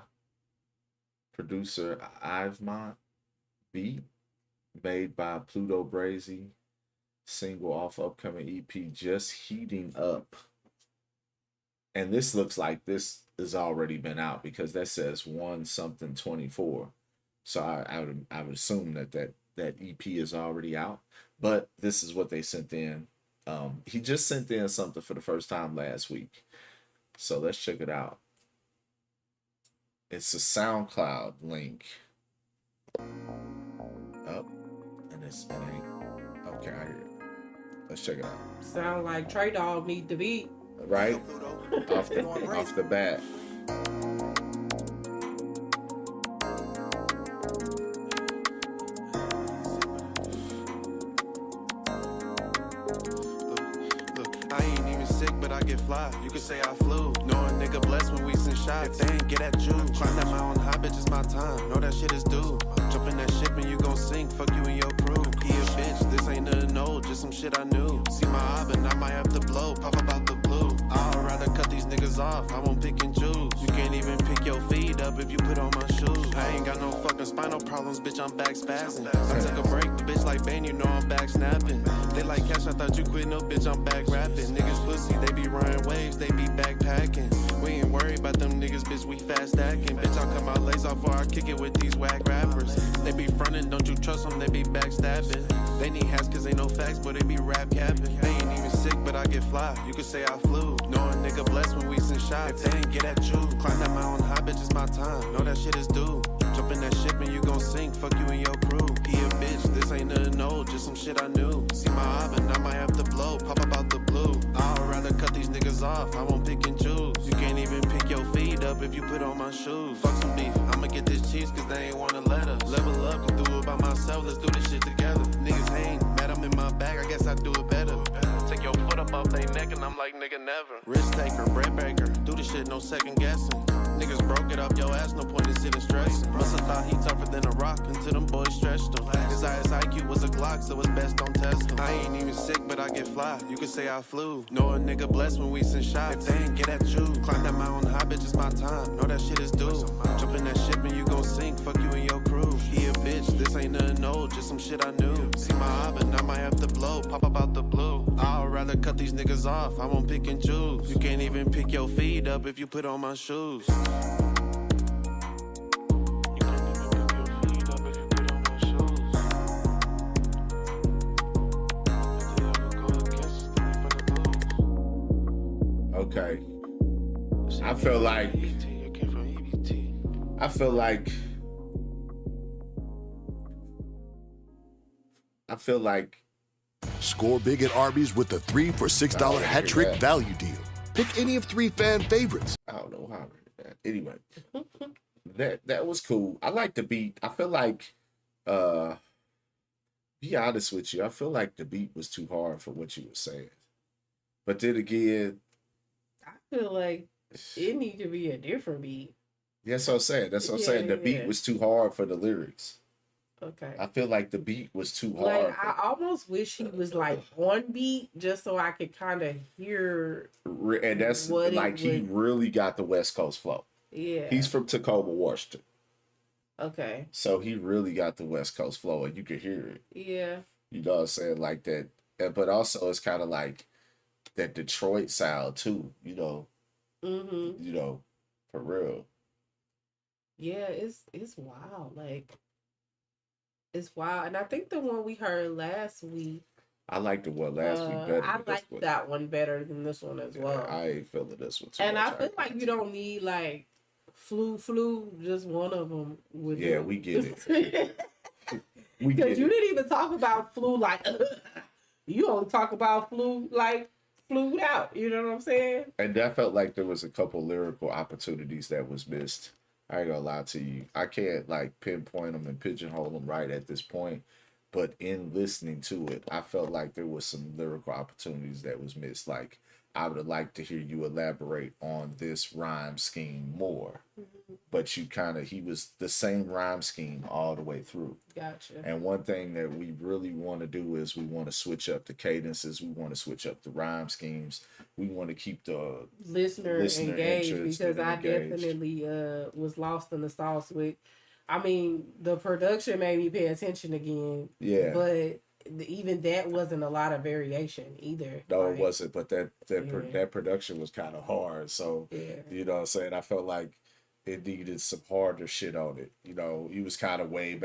producer Ivemont, beat made by Pluto Brazy, single off upcoming EP Just Heating Up. And this looks like this has already been out because that says 1/something/24. So I would assume that EP is already out. But this is what they sent in. He just sent in something for the first time last week. So let's check it out. It's a SoundCloud link. Oh, and it ain't. Okay, I hear it. Let's check it out. Sound like Trey Dog need the beat. Right? off the bat. I get fly. You could say I flew. Know a nigga blessed when we send shots. If they ain't get at you, climb that mountain high, bitch, it's my time. Know that shit is due. Jump in that ship and you gon' sink. Fuck you and your crew. He a bitch, this ain't nothing old, just some shit I knew. See my eye, but I might have to blow. Pop up out the blue. I'd rather cut these niggas off. I won't pick and choose. You can't even pick your feet up if you put on my shoes. I ain't got no fucking spinal problems, bitch, I'm back spazzing. I took a break, bitch, like Bane, you know I'm back snapping. They like cash, I thought you quit, no bitch, I'm back rapping. Niggas pussy, they be riding waves, they be backpacking. We ain't worried about them niggas, bitch, we fast stacking. Bitch, I'll cut my legs off or I kick it with these whack rappers. They be frontin', don't you trust them, they be backstabbing. They need hats cause ain't no facts, but they be rap capping. They ain't even sick, but I get fly, you could say I flew. Know a nigga blessed when we send shots. If they ain't get at you, climb that mountain high, bitch, it's my time. Know that shit is due. Jump in that ship and you gon' sink, fuck you and your crew. He a bitch, this ain't nothing old, just some shit I knew. See my eye, but I might have to blow, pop up out the blue. I'd rather cut these niggas off, I won't pick and choose. You can't even pick your feet up if you put on my shoes. Fuck some beef, I'ma get this cheese cause they ain't wanna let us. Level up, can do it by myself, let's do this shit together. Niggas hang, mad I'm in my bag, I guess I do it better. Take your foot up off they neck and I'm like, nigga, never. Risk taker, bread baker, do this shit, no second guessing. Niggas broke it up your ass, no point in sitting stressing. Musta thought he tougher than a rock until them boys stretched him. His IQ was a Glock, so it's best don't test him. I ain't even sick, but I get fly, you could say I flew. Know a nigga blessed when we send shots. If they ain't get at you, climb that mountain high, bitch, it's my time. Know that shit is due. Jump in that ship and you gon' sink, fuck you and your crew. He a bitch, this ain't nothing old, just some shit I knew. See my eye, but I might have to blow, pop up out the blue. I'd rather cut these niggas off, I won't pick and choose. You can't even pick your feet up if you put on my shoes. Okay. I feel like Score big at Arby's with the 3 for $6 hat trick value deal. Pick any of 3 fan favorites. I don't know how I read that. Anyway, that was cool. I like the beat. I feel like be honest with you, I feel like the beat was too hard for what you were saying. But then again, I feel like it need to be a different beat. That's what I'm saying. That's what I'm saying. The beat was too hard for the lyrics. Okay. I feel like the beat was too hard. Like I almost wish he was like on beat just so I could kind of hear. And that's like he really got the West Coast flow. Yeah. He's from Tacoma, Washington. Okay. So he really got the West Coast flow, and you could hear it. Yeah. You know what I'm saying? Like that. But also, it's kind of like that Detroit sound too. You know. Mm-hmm. You know, for real. Yeah, it's wild. Like. It's wild. And I think the one we heard last week. I liked the one last week better. I liked that one better than this one as well. I ain't feeling this one too and much. I feel like you don't need like flu. Just one of them would. Yeah, we get it. Because you didn't even talk about flu like. You only talk about flu like flued out. You know what I'm saying? And that felt like there was a couple lyrical opportunities that was missed. I ain't gonna lie to you. I can't like pinpoint them and pigeonhole them right at this point. But in listening to it, I felt like there was some lyrical opportunities that was missed. Like, I would have liked to hear you elaborate on this rhyme scheme more. Mm-hmm. But he was the same rhyme scheme all the way through. Gotcha. And one thing that we really want to do is we want to switch up the cadences. We want to switch up the rhyme schemes. We want to keep the listener engaged, because I definitely was lost in the sauce with. I mean, the production made me pay attention again. Yeah. But even that wasn't a lot of variation either. No, it wasn't. But that production was kind of hard. So, you know what I'm saying? I felt like it needed some harder shit on it. You know, he was kind of way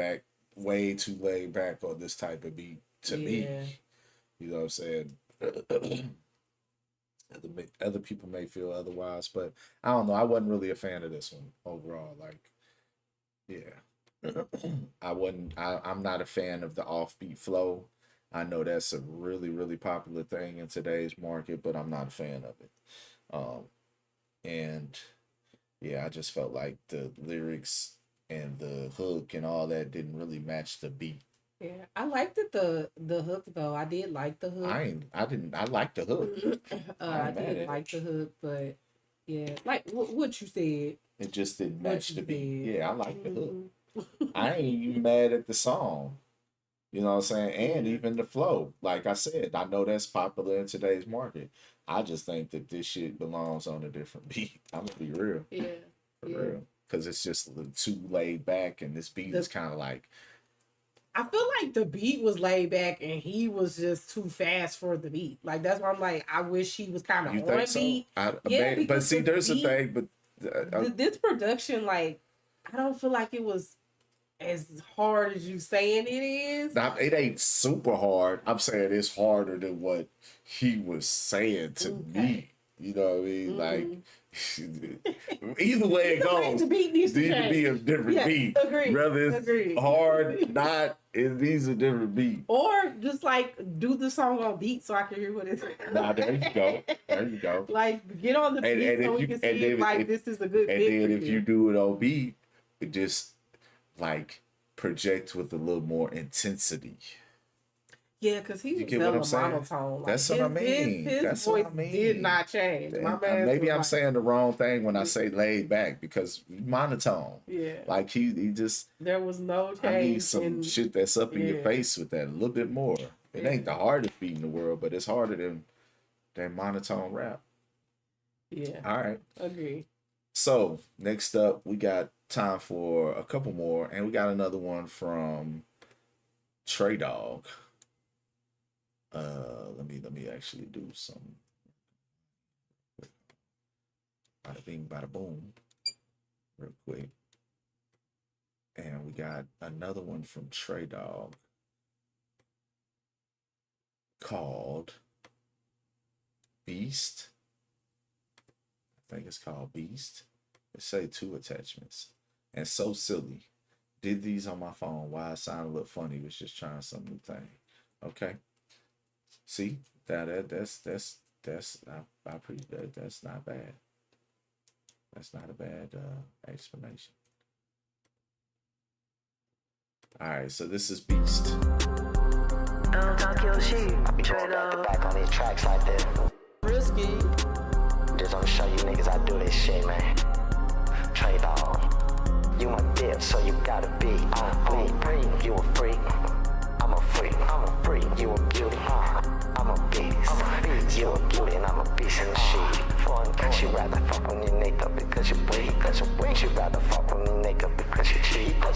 too laid back on this type of beat to me. You know what I'm saying? Other people may feel otherwise, but I don't know. I wasn't really a fan of this one overall. Like, yeah, I'm not a fan of the offbeat flow. I know that's a really, really popular thing in today's market, but I'm not a fan of it. And yeah, I just felt like the lyrics and the hook and all that didn't really match the beat. Yeah, I liked it the hook though. I did like the hook. I like the hook. I did like the hook, but yeah, like what you said. It just didn't What match you the beat. said. Yeah, I like the hook. I ain't even mad at the song. You know what I'm saying? And even the flow. Like I said, I know that's popular in today's market. I just think that this shit belongs on a different beat. I'm gonna be real. Yeah. For real. Because it's just a little too laid back, and this beat is kind of like. I feel like the beat was laid back and he was just too fast for the beat. Like that's why I'm like, I wish he was kind of on think so? beat. But see, there's a thing. But this production, like, I don't feel like it was as hard as you saying it is. It ain't super hard. I'm saying it's harder than what he was saying to me. You know what I mean? Like, either way it goes, the beat needs to be a different beat. Agreed. Whether it's hard, not, it needs a different beat. Or just like do the song on beat so I can hear what it's. Nah, there you go. There you go. Like get on the beat so we can see if, like this is a good. And then if you do it on beat, it just like project with a little more intensity. Yeah, because he was monotone. Like, that's what I mean. His voice did not change. Maybe I'm saying the wrong thing when I say laid back because monotone. Yeah. Like he just. There was no change. I need some shit that's up in your face with that a little bit more. It ain't the hardest beat in the world, but it's harder than monotone rap. Yeah. All right. Agree. So next up, we got time for a couple more, and we got another one from Trey Dog. Let me actually do some. Bada bing, bada boom, real quick. And we got another one from Trey Dog called Beast. I think it's called Beast. It say 2 attachments. And So Silly. Did these on my phone. Why it sounded a little funny. Was just trying some new thing. Okay. See that's not bad. That's not a bad explanation. All right, so this is Beast. Don't talk your shit. I be going back to back on these tracks like that. Risky. Just wanna show you niggas I do this shit, man. Trade Dog. You my bitch, so you gotta be on fleek. You a freak. I'm a freak. You a beauty. I'm a beast. You a beauty and I'm a beast in the sheet. She rather fuck when you naked because you weak. She rather fuck when you naked because you cheat. I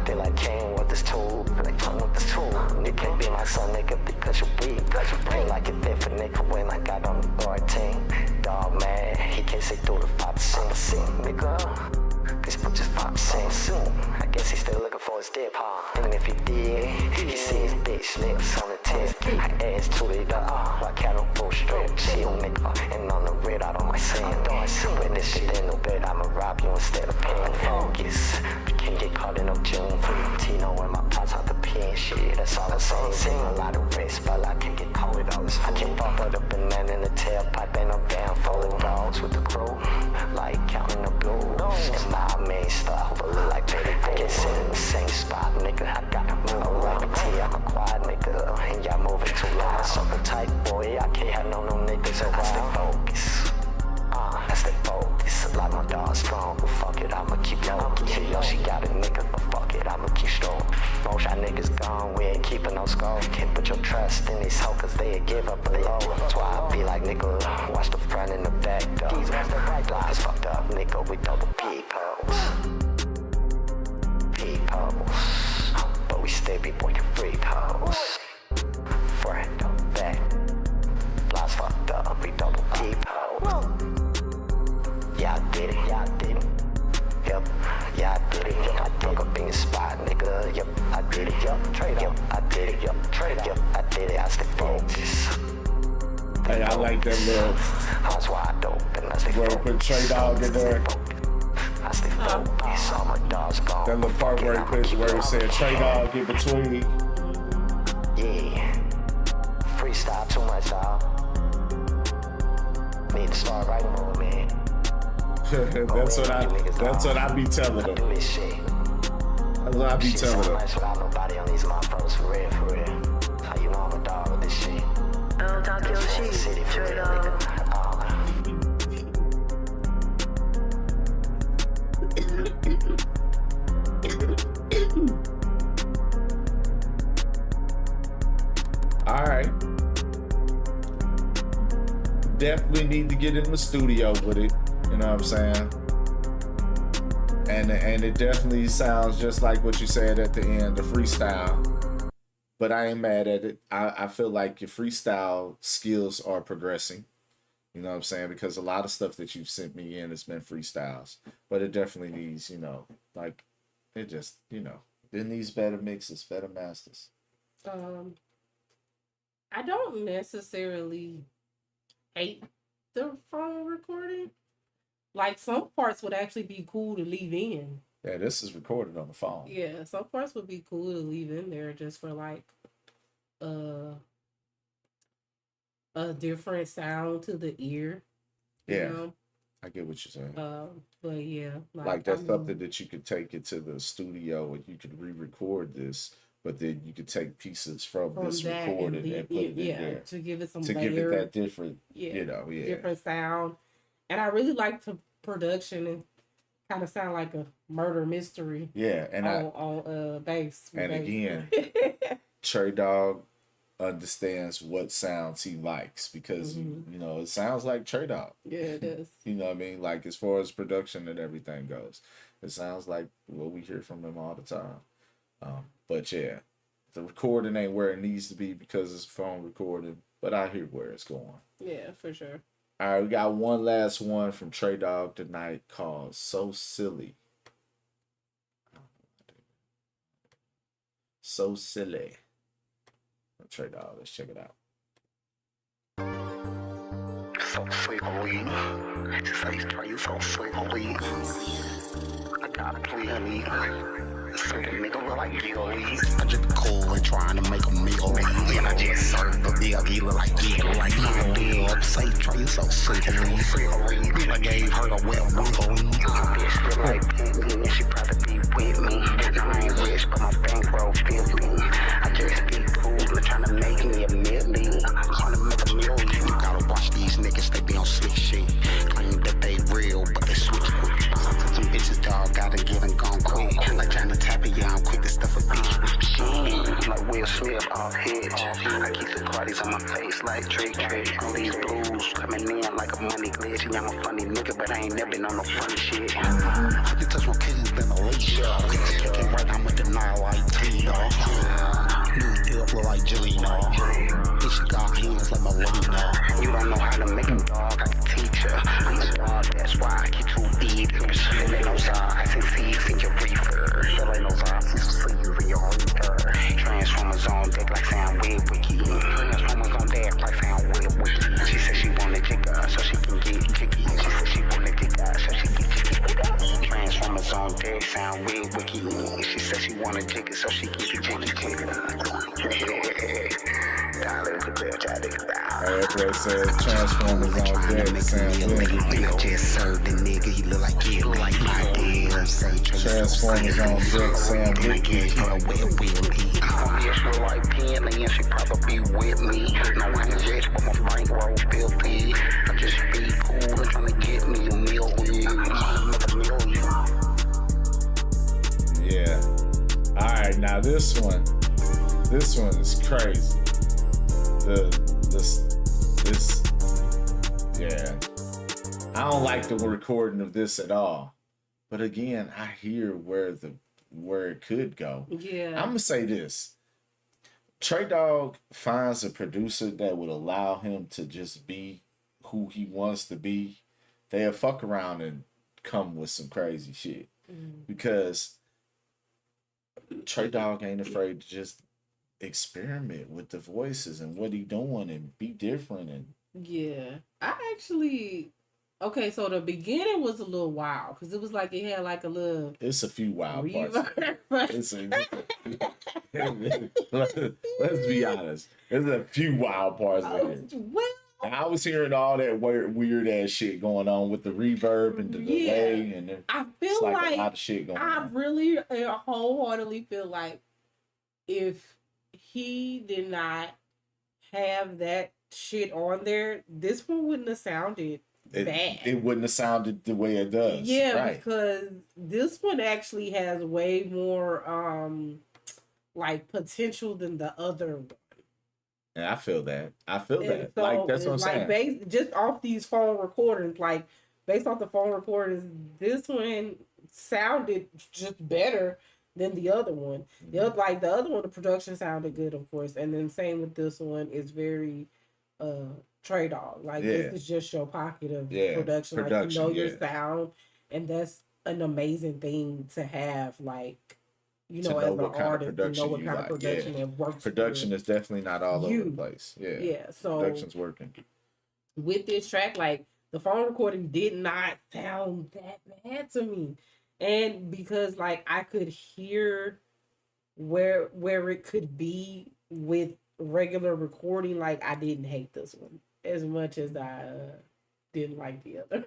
feel like Cain with this tool. Like fun with this tool. You can't be my son, nigga, because you weak. Feel like a different nigga when I got on the 14. Dog man, he can't say through the 5%. Nigga, this bitch just 5%. I guess he's still looking for his dip, huh? And if he did, he see his bitch lips on the tip. I ass to it up, like cattle full strip. She don't make and on the red out on my sin. When this shit in no bed, I'ma rob you instead of paying focus. You can't get caught in no June. Tino and my pops out the pin shit. That's all I'm saying. Sing a lot of risk, but I can't get caught with all this. I can't fuck with a banana in the tailpipe. Ain't no damn folding dogs with the crew. Like counting the blues. And my main stuff, but look like baby. I can't sit in the same spot, nigga. I gotta move like a T. I'm a quiet nigga, and y'all moving too loud. Super tight, boy. I can't have no niggas around. I stay focused. I stay focused. Like my dog strong, but fuck it, I'ma keep low. Yo, she got it, nigga, but fuck it, I'ma keep strong. Most y'all niggas gone, we ain't keeping no score. Can't put your trust in these hoes, cause they give up below. That's why I be like, nigga, watch the front and the back, though. Lies fucked up, nigga, we double peepholes. But we still be boy, you freak hoes. Front, back. Lies fucked up, we double peepholes. Yeah, I did it. Yep, yeah, I did it. I broke up in your spot, nigga. Yep, I did it. Yep, trade up. I did it. Yep, trade up. Yep, I did it. I stay focused. Hey, I like that little. Eyes wide open. I stay focused. Where he put Trey Dog in there. I stay focused. All my dogs gone. That little part where he said Trey Dog in between. Yeah. Freestyle too much, dog. Need to start writing more, man. That's what I be telling them. That's what I be Shit telling so them. much without nobody on these motherfuckers for real, for real. How you know I'm a dog with this shit? Don't talk your shit, City for straight real, up. nigga. All right. Definitely need to get in the studio with it. You know what I'm saying? And it definitely sounds just like what you said at the end, the freestyle. But I ain't mad at it. I feel like your freestyle skills are progressing. You know what I'm saying? Because a lot of stuff that you've sent me in has been freestyles. But it definitely needs, like, it just, it needs better mixes, better masters. I don't necessarily hate the phone recording. Like, some parts would actually be cool to leave in. Yeah, this is recorded on the phone. Yeah, some parts would be cool to leave in there just for like a different sound to the ear. Yeah, I get what you're saying. But yeah, like that's something that you could take it to the studio and you could re-record this, but then you could take pieces from this recording and put it in there to give it some to layer, give it that different, different sound. And I really like the production and kind of sound like a murder mystery. Yeah, and on bass. And bass. again, Trey Dog understands what sounds he likes because it sounds like Trey Dog. Yeah, it does. You know what I mean? Like as far as production and everything goes, it sounds like what we hear from him all the time. But yeah, the recording ain't where it needs to be because it's phone recording. But I hear where it's going. Yeah, for sure. All right, we got one last one from Trey Dog tonight called "So Silly." So silly. Trey Dog, let's check it out. So silly. Just say Trey, you so silly. I gotta plenty. So the nigga look like Gilly. I just cool and trying to make a meal. And I just serve the bill. He look like Gilly. Like Gilly. Say Trey, you so silly. I gave her a wet wiggle. Bitch feel like Penny and she probably be with me. I ain't rich, but my bankroll 50. I just be cool and trying to make me a million. Trying to make a million. You gotta watch these niggas, they be on slick shit. Claim that they real, but they switch quick. Some bitches, dog, gotta get them gone quick. Like trying to tap it, yeah, I'm quick to stuff a bitch with shit. Like Will Smith off hitch. I keep the parties on my face like trick. All these blues coming in like a money glitch. And I'm a funny nigga, but I ain't never been on no funny shit. I can touch my kittens, been a leash. Kicking right, I'm with the Nile like T, dog. New dip look like Jilly, dog. Bitch got hands like my lady, dog. You don't know how to make them, dog. I can teach ya. I'm a dog, that's why I get too eat. There ain't no size and seeds in your reefer. There ain't no size and seeds in your reefer. Transformers on deck like sound weird wiki. Transformers on deck like sound weird wiki. She said she wanna jigger so she can get jiggy. She said she wanna jigger so she can jiggy. Transformers on deck sound weird wiki. She said she wanna jigger so she can get jiggy. That's what it says. Transformers on deck. Sam just served the nigga. He look like he look like my damn. Transformers on deck. Sam gave her a wet wheel. Yes, look like Penny and she probably with me. No, I ain't rich, but my bankroll filthy. I just be cool and trying to get me a million. Yeah. All right, now this one is crazy. Yeah. I don't like the recording of this at all. But again, I hear where it could go. Yeah. I'm gonna say this. Trey Dog finds a producer that would allow him to just be who he wants to be. They'll fuck around and come with some crazy shit. Because Trey Dog ain't afraid to just experiment with the voices and what he doing and be different. And yeah, I actually so the beginning was a little wild because it was like it had like a little. It's a few wild parts. Reverb. Let's be honest. There's a few wild parts in here. Well, And I was hearing all that weird ass shit going on with the reverb and the delay, and I feel it's like a like lot of shit going on. I really wholeheartedly feel like if he did not have that shit on there, this one wouldn't have sounded bad. It wouldn't have sounded the way it does. Yeah, right. Because this one actually has way more like potential than the other one. And I feel that. So, like that's what I'm saying. Just off these phone recordings, like based off the phone recordings, this one sounded just better than the other one. The other one, the production sounded good, of course, and then same with this one. It's very Trey Dog. Like this is just your pocket of production. Like you know your sound, and that's an amazing thing to have. Like you know, as an artist, to know what kind of production that works. Production is definitely not all over the place. Yeah. So production's working. With this track, like the phone recording did not sound that bad to me. And because like I could hear where it could be with regular recording, like I didn't hate this one as much as I didn't like the other.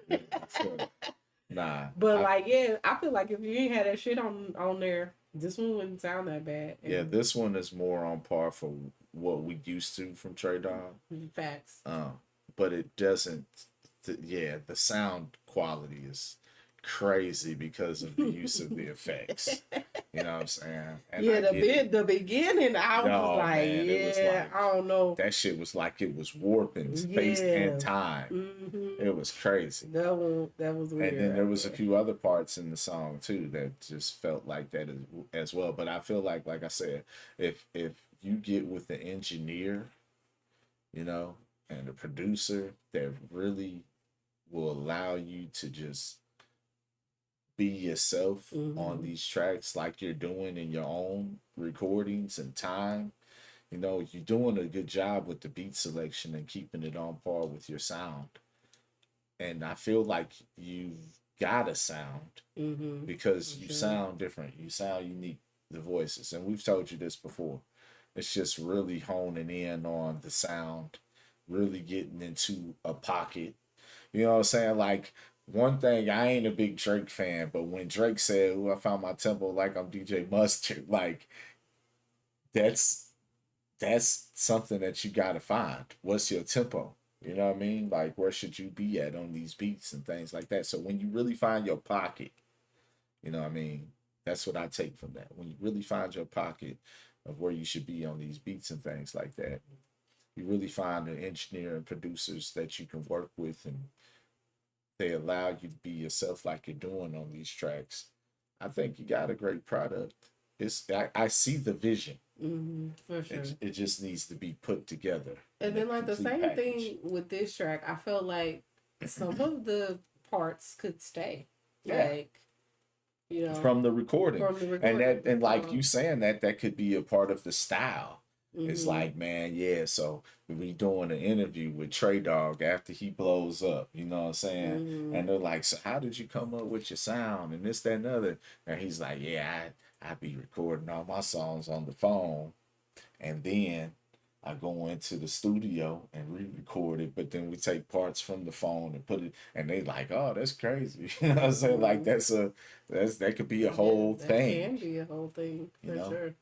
Nah. But I feel like if you ain't had that shit on there, this one wouldn't sound that bad. Yeah, this one is more on par for what we used to from Trey Dog. Facts. But it doesn't. The sound quality is crazy because of the use of the effects. You know what I'm saying? And the beginning, I was like, I don't know. That shit was like it was warping space and time. Mm-hmm. It was crazy. That was weird. And then there was a few other parts in the song too that just felt like that as well. But I feel like I said, if you get with the engineer, you know, and the producer that really will allow you to just be yourself on these tracks like you're doing in your own recordings and time, you know, you're doing a good job with the beat selection and keeping it on par with your sound. And I feel like you've got a sound because you sound different. You sound unique, the voices. And we've told you this before. It's just really honing in on the sound, really getting into a pocket. You know what I'm saying? Like, one thing, I ain't a big Drake fan, but when Drake said, "Ooh, I found my tempo like I'm DJ Mustard," like that's something that you gotta find. What's your tempo? You know what I mean? Like, where should you be at on these beats and things like that? So when you really find your pocket, you know what I mean? That's what I take from that. When you really find your pocket of where you should be on these beats and things like that, you really find the engineer and producers that you can work with, and they allow you to be yourself like you're doing on these tracks. I think you got a great product. I see the vision. For sure. It just needs to be put together. And then like the same thing with this track, I felt like some of the parts could stay. Yeah. Like, you know, from the recording. And like you saying that could be a part of the style. It's like, man, so we doing an interview with Trey Dog after he blows up, you know what I'm saying? And they're like, so how did you come up with your sound and this, that, and other? And he's like, I be recording all my songs on the phone, and then I go into the studio and re-record it, but then we take parts from the phone and put it, and they like, oh, that's crazy. You know what I'm saying? Like that could be a whole thing. That can be a whole thing, for sure.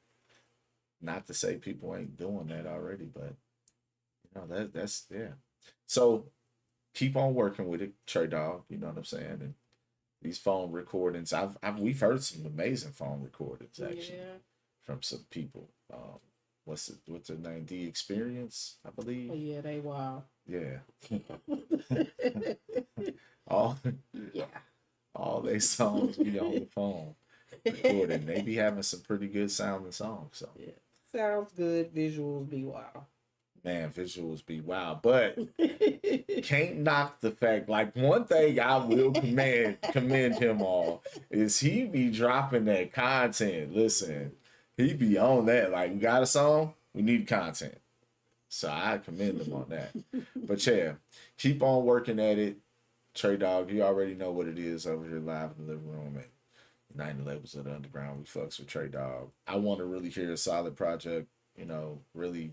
Not to say people ain't doing that already, but you know, that's So keep on working with it, Trey Dog. You know what I'm saying? And these phone recordings, we've heard some amazing phone recordings actually from some people. What's their name? The Experience, I believe. Oh, yeah, they wild. Yeah. all they songs be on the phone recording. They be having some pretty good sounding songs. So sounds good. Visuals be wild. Man, visuals be wild, but can't knock the fact. Like, one thing I will commend him on is he be dropping that content. Listen, he be on that. Like, we got a song, we need content. So I commend him on that. But yeah, keep on working at it. Trey Dog, you already know what it is over here live in the living room at United Labels of the Underground. We fucks with Trey Dog. I want to really hear a solid project, you know, really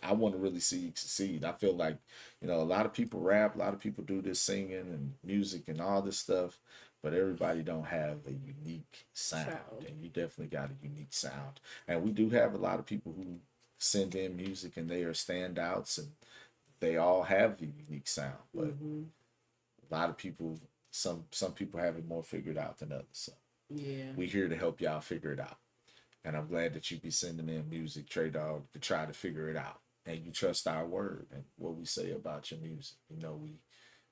I want to really see you succeed. I feel like, you know, a lot of people rap, a lot of people do this singing and music and all this stuff, but everybody don't have a unique sound. And you definitely got a unique sound. And we do have a lot of people who send in music and they are standouts and they all have a unique sound. But a lot of people, some people have it more figured out than others. So we're here to help y'all figure it out. And I'm glad that you be sending in music, Trey Dog, to try to figure it out. And you trust our word and what we say about your music. You know, we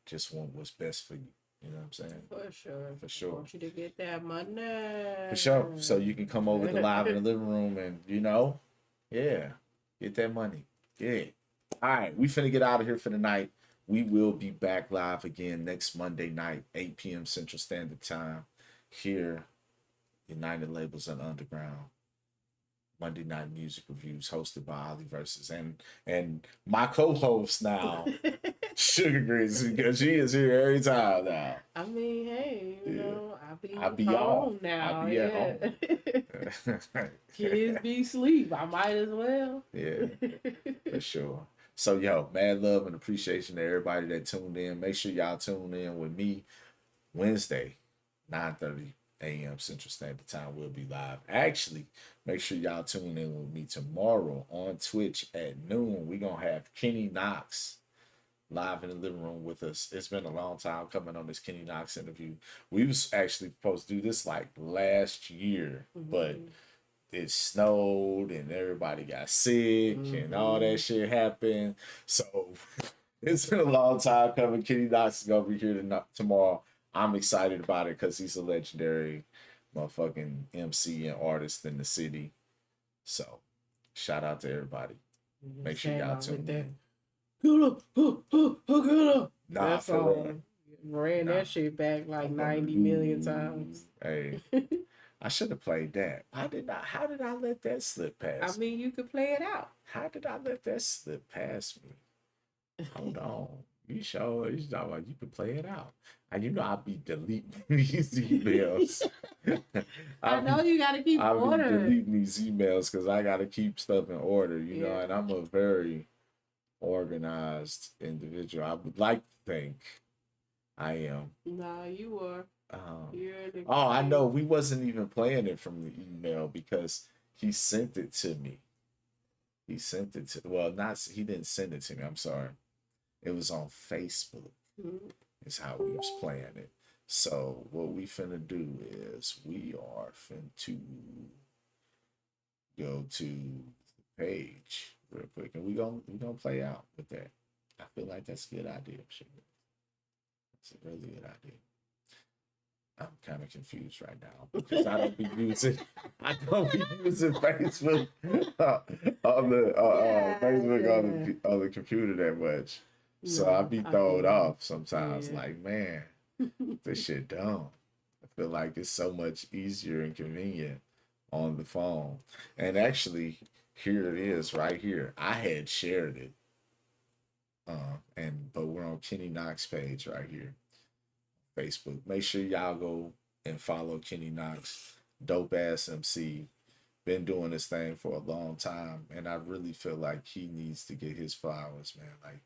just want what's best for you. You know what I'm saying? For sure. For sure. I want you to get that money. For sure. So you can come over to Live in the Living Room and, you know, get that money. Yeah. All right. We finna get out of here for the night. We will be back live again next Monday night, 8 p.m. Central Standard Time, here, United Labels and Underground. Monday Night Music Reviews hosted by Oli Versus and my co-host now, Sugar Grits, because she is here every time now. I mean, hey, you know, I'll be home home now. I'll be at home. Kids be asleep. I might as well. Yeah, for sure. So, yo, mad love and appreciation to everybody that tuned in. Make sure y'all tune in with me Wednesday, 9:30 a.m. Central Standard Time. We'll be live. Actually, make sure y'all tune in with me tomorrow on Twitch at noon. We're going to have Kenny Knox live in the living room with us. It's been a long time coming on this Kenny Knox interview. We was actually supposed to do this like last year, but it snowed and everybody got sick and all that shit happened. So it's been a long time coming. Kenny Knox is going to be here tomorrow. I'm excited about it because he's a legendary motherfucking MC and artist in the city. So, shout out to everybody. Make sure y'all tune in. Nah, that's all. Ran that shit back like 90 million times. Hey, I should have played that. How did I let that slip past? I mean, you could play it out. How did I let that slip past me? Hold on. You sure? You talking about you can play it out? And you know I'll be deleting these emails. I know you gotta keep order. I'll be deleting these emails because I gotta keep stuff in order, you know. And I'm a very organized individual. I would like to think I am. Nah, you are. I know. We wasn't even playing it from the email because he sent it to me. He sent it to. Well, he didn't send it to me. I'm sorry. It was on Facebook. Is how we was playing it. So what we finna do is we are finna go to the page real quick, and we gonna play out with that. I feel like that's a good idea. It's a really good idea. I'm kind of confused right now because I don't be using Facebook on the Facebook on the computer that much. So I be thrown off sometimes. Like, man, this shit dumb. I feel like it's so much easier and convenient on the phone. And actually, here it is right here. I had shared it. But we're on Kenny Knox page right here. Facebook. Make sure y'all go and follow Kenny Knox. Dope ass MC. Been doing this thing for a long time. And I really feel like he needs to get his flowers, man. Like,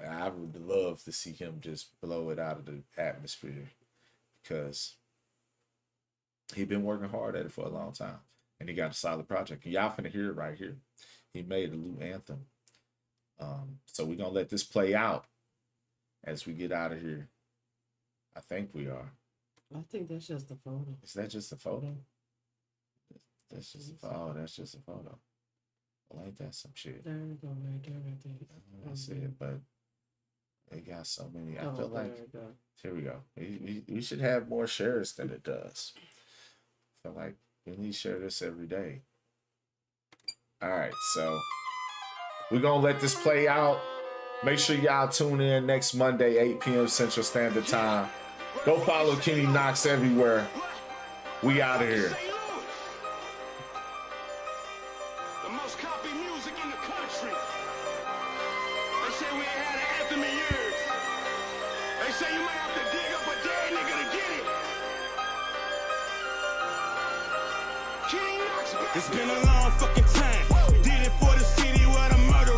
I would love to see him just blow it out of the atmosphere because he been working hard at it for a long time and he got a solid project. And y'all finna hear it right here. He made a new anthem. So we're gonna let this play out as we get out of here. I think we are. I think that's just a photo. Is that just a photo? That's just a photo. That's just a photo. Well, ain't that some shit? There we go, right there, right there. That's it, but it got so many. I feel like here we go. We should have more shares than it does. I feel like we need to share this every day. All right, so we're gonna let this play out. Make sure y'all tune in next Monday, 8 p.m. Central Standard Time. Go follow Kenny Knox everywhere. We out of here. It's been a long fucking time. Did it for the city where the murder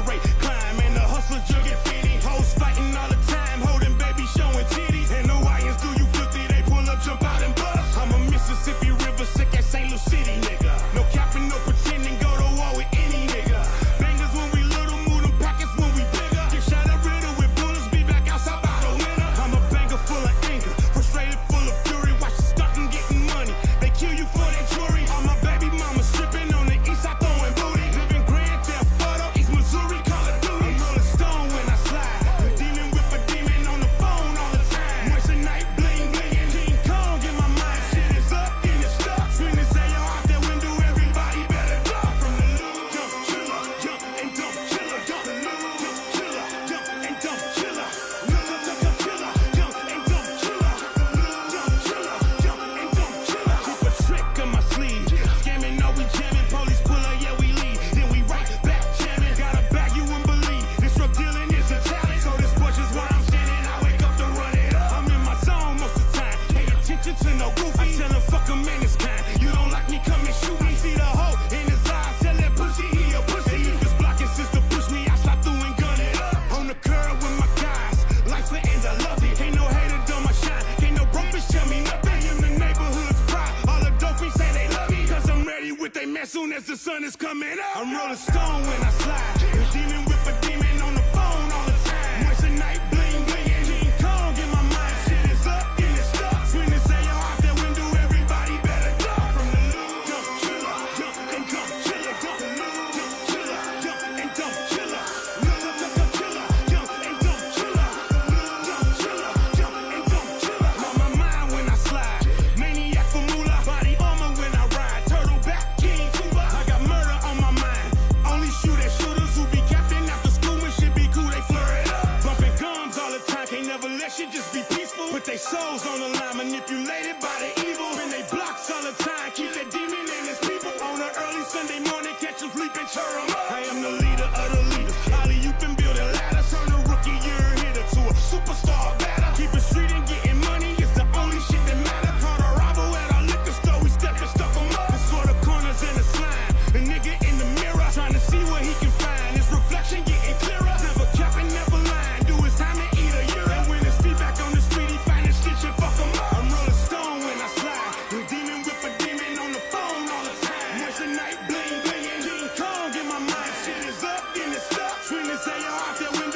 coming up. I'm rolling stone when I slide. The demon whip a demon on the phone all the time. Moist at night, bling bling. King Kong in my mind. Shit is up, and it's stuck. Swing and say, yo, out that window, everybody better duck from the loop. Jump, chiller, jump, and jump, chiller, jump, jump, chiller, jump, and jump, chiller. Look, chiller, jump, and jump, chiller. Jump, chiller, jump, and jump, chiller. On my mind when I slide. Maniac for moolah. Body armor when I ride. Turtle back, King Tuba. I got murder on my mind. Only shoot at shooters who be captain after school when shit be cool. They flare it up. Bumping gums all the time. Can't never let shit just be peaceful. Put they souls on the line. Manipulated by the evil. And they blocks all the time. Keep that demon and his people. On an early Sunday morning. Catch them sleeping, churr 'em up. I am the leader of the leaders. Ollie, you been building ladders. Turn a rookie year hitter to a superstar batter. Keep it street and getting money. It's the only shit that matter. Caught a robber at our liquor store. We stepped and stuck 'em up. For the corners in the slime. The nigga in the mirror. Trying to see what he can find. His reflection getting clearer. Never capping, never lying. Do his time and eat a urine. And when his feet back on the street, he find his stitch and fuck 'em up. I'm rolling stone when I slide. The demon whip a demon on the phone all the time. Once a night, bling bling. King Kong in my mind. Shit is up, and it's stuck. Swing and say, yo, out there with